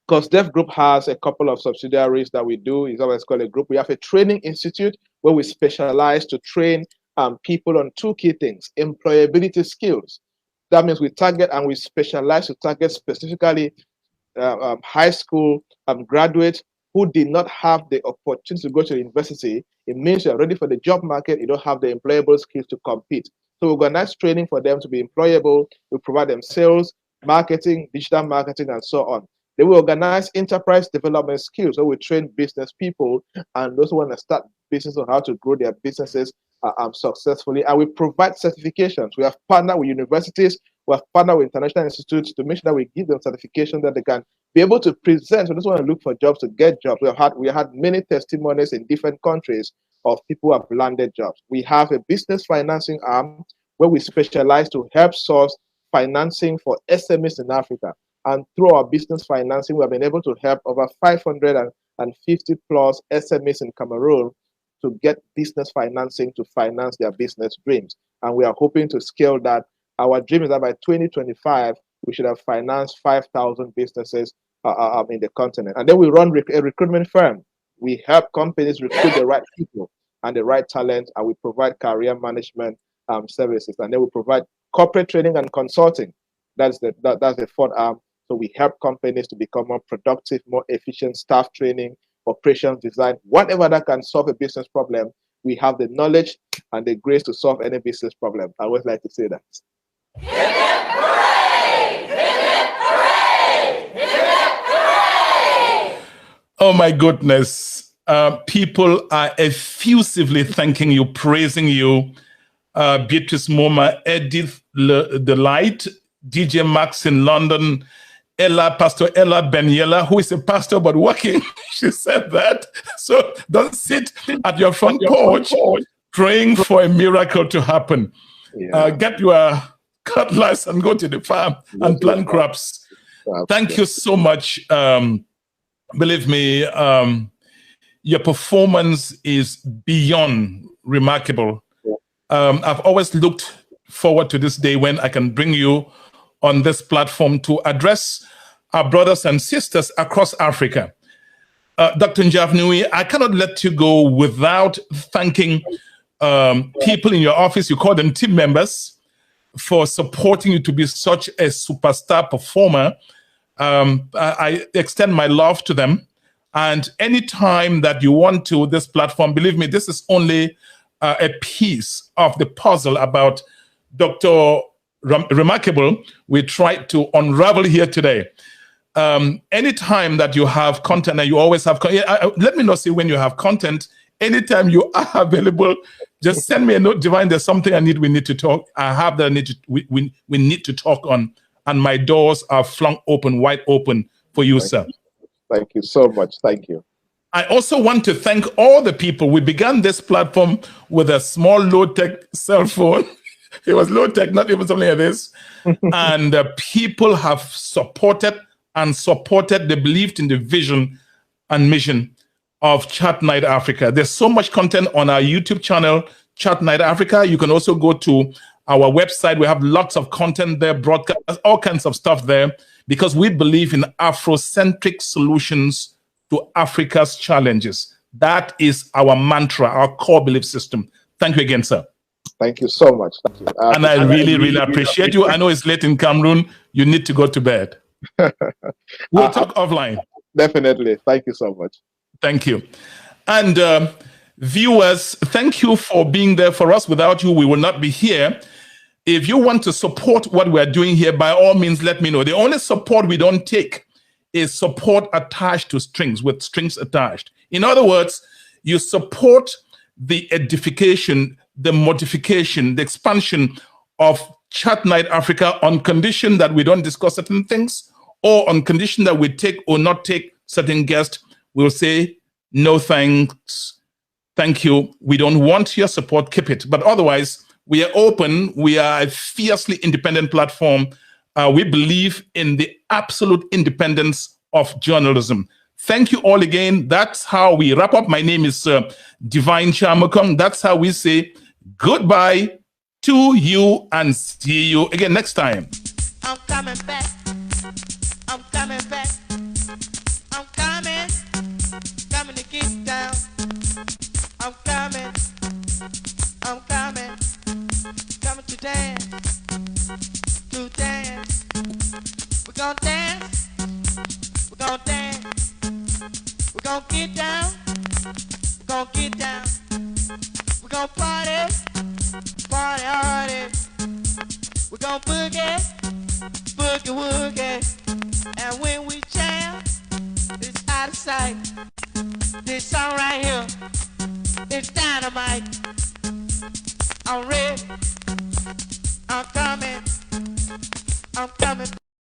Cosdev Group has a couple of subsidiaries that we do. It's always called a group. We have a training institute where we specialize to train people on two key things: employability skills. That means we target and we specialize to target specifically high school graduates who did not have the opportunity to go to university. It means you're ready for the job market. You don't have the employable skills to compete. So we organize training for them to be employable. We provide them sales, marketing, digital marketing, and so on. Then we organize enterprise development skills. So we train business people and those who want to start business on how to grow their businesses successfully. And we provide certifications. We have partnered with universities. We have partnered with international institutes to make sure that we give them certification that they can be able to present. So those who want to look for jobs to get jobs. We had many testimonies in different countries of people who have landed jobs. We have a business financing arm where we specialize to help source financing for SMEs in Africa. And through our business financing, we have been able to help over 550 plus SMEs in Cameroon to get business financing to finance their business dreams. And we are hoping to scale that. Our dream is that by 2025, we should have financed 5,000 businesses in the continent. And then we run a recruitment firm. We help companies recruit the right people and the right talent, and we provide career management services. And then we provide corporate training and consulting. That's the fourth arm. So we help companies to become more productive, more efficient, staff training, operations design, whatever that can solve a business problem. We have the knowledge and the grace to solve any business problem. I always like to say that. Hip hip hooray! Hip hip hooray! Hip hip hooray! Oh my goodness. People are effusively thanking you, praising you. Beatrice Moma, Edith Delight, DJ Max in London, Pastor Ella Benyela, who is a pastor but working. She said that. So don't sit at your front porch praying for a miracle to happen. Yeah. Get your cutlass and go to the farm and plant crops. Thank you so much. Believe me, your performance is beyond remarkable. I've always looked forward to this day when I can bring you on this platform to address our brothers and sisters across Africa. Dr. Javnyuy, I cannot let you go without thanking people in your office, you call them team members, for supporting you to be such a superstar performer. I extend my love to them. And anytime that you want to, this platform, believe me, this is only a piece of the puzzle about Dr. Remarkable we tried to unravel here today. Anytime that you have content, and you always have let me know, see when you have content. Anytime you are available, just send me a note, Divine. There's something we need to talk. I have that we need to talk on, and my doors are flung open, wide open for you, sir. Thank you so much. Thank you. I also want to thank all the people. We began this platform with a small low-tech cell phone. It was low-tech, not even something like this. And people have supported, they believed in the vision and mission of Chatnite Africa. There's so much content on our YouTube channel, Chatnite Africa. You can also go to our website. We have lots of content there, broadcast, all kinds of stuff there, because we believe in Afrocentric solutions to Africa's challenges. That is our mantra, our core belief system. Thank you again, sir. Thank you so much. Thank you. And I really appreciate you. I know it's late in Cameroon. You need to go to bed. We'll talk offline. Definitely. Thank you so much. Thank you. And viewers, thank you for being there for us. Without you, we will not be here. If you want to support what we're doing here, by all means, let me know. The only support we don't take is support attached to strings, with strings attached. In other words, you support the edification, the modification, the expansion of Chatnite Africa on condition that we don't discuss certain things, or on condition that we take or not take certain guests. We'll say, no thanks, thank you. We don't want your support, keep it. But otherwise, we are open. We are a fiercely independent platform. We believe in the absolute independence of journalism. Thank you all again. That's how we wrap up. My name is Divine Nchamukong. That's how we say goodbye to you and see you again next time. I'm coming back. I'm coming back. I'm coming to get down. I'm coming to dance. We're gonna dance. We're gonna dance. We're gonna get down. We're gonna get down. We're gonna party hardy. We're gonna boogie woogie. And when we jam, out of sight. This song right here, it's dynamite. I'm ready, I'm coming.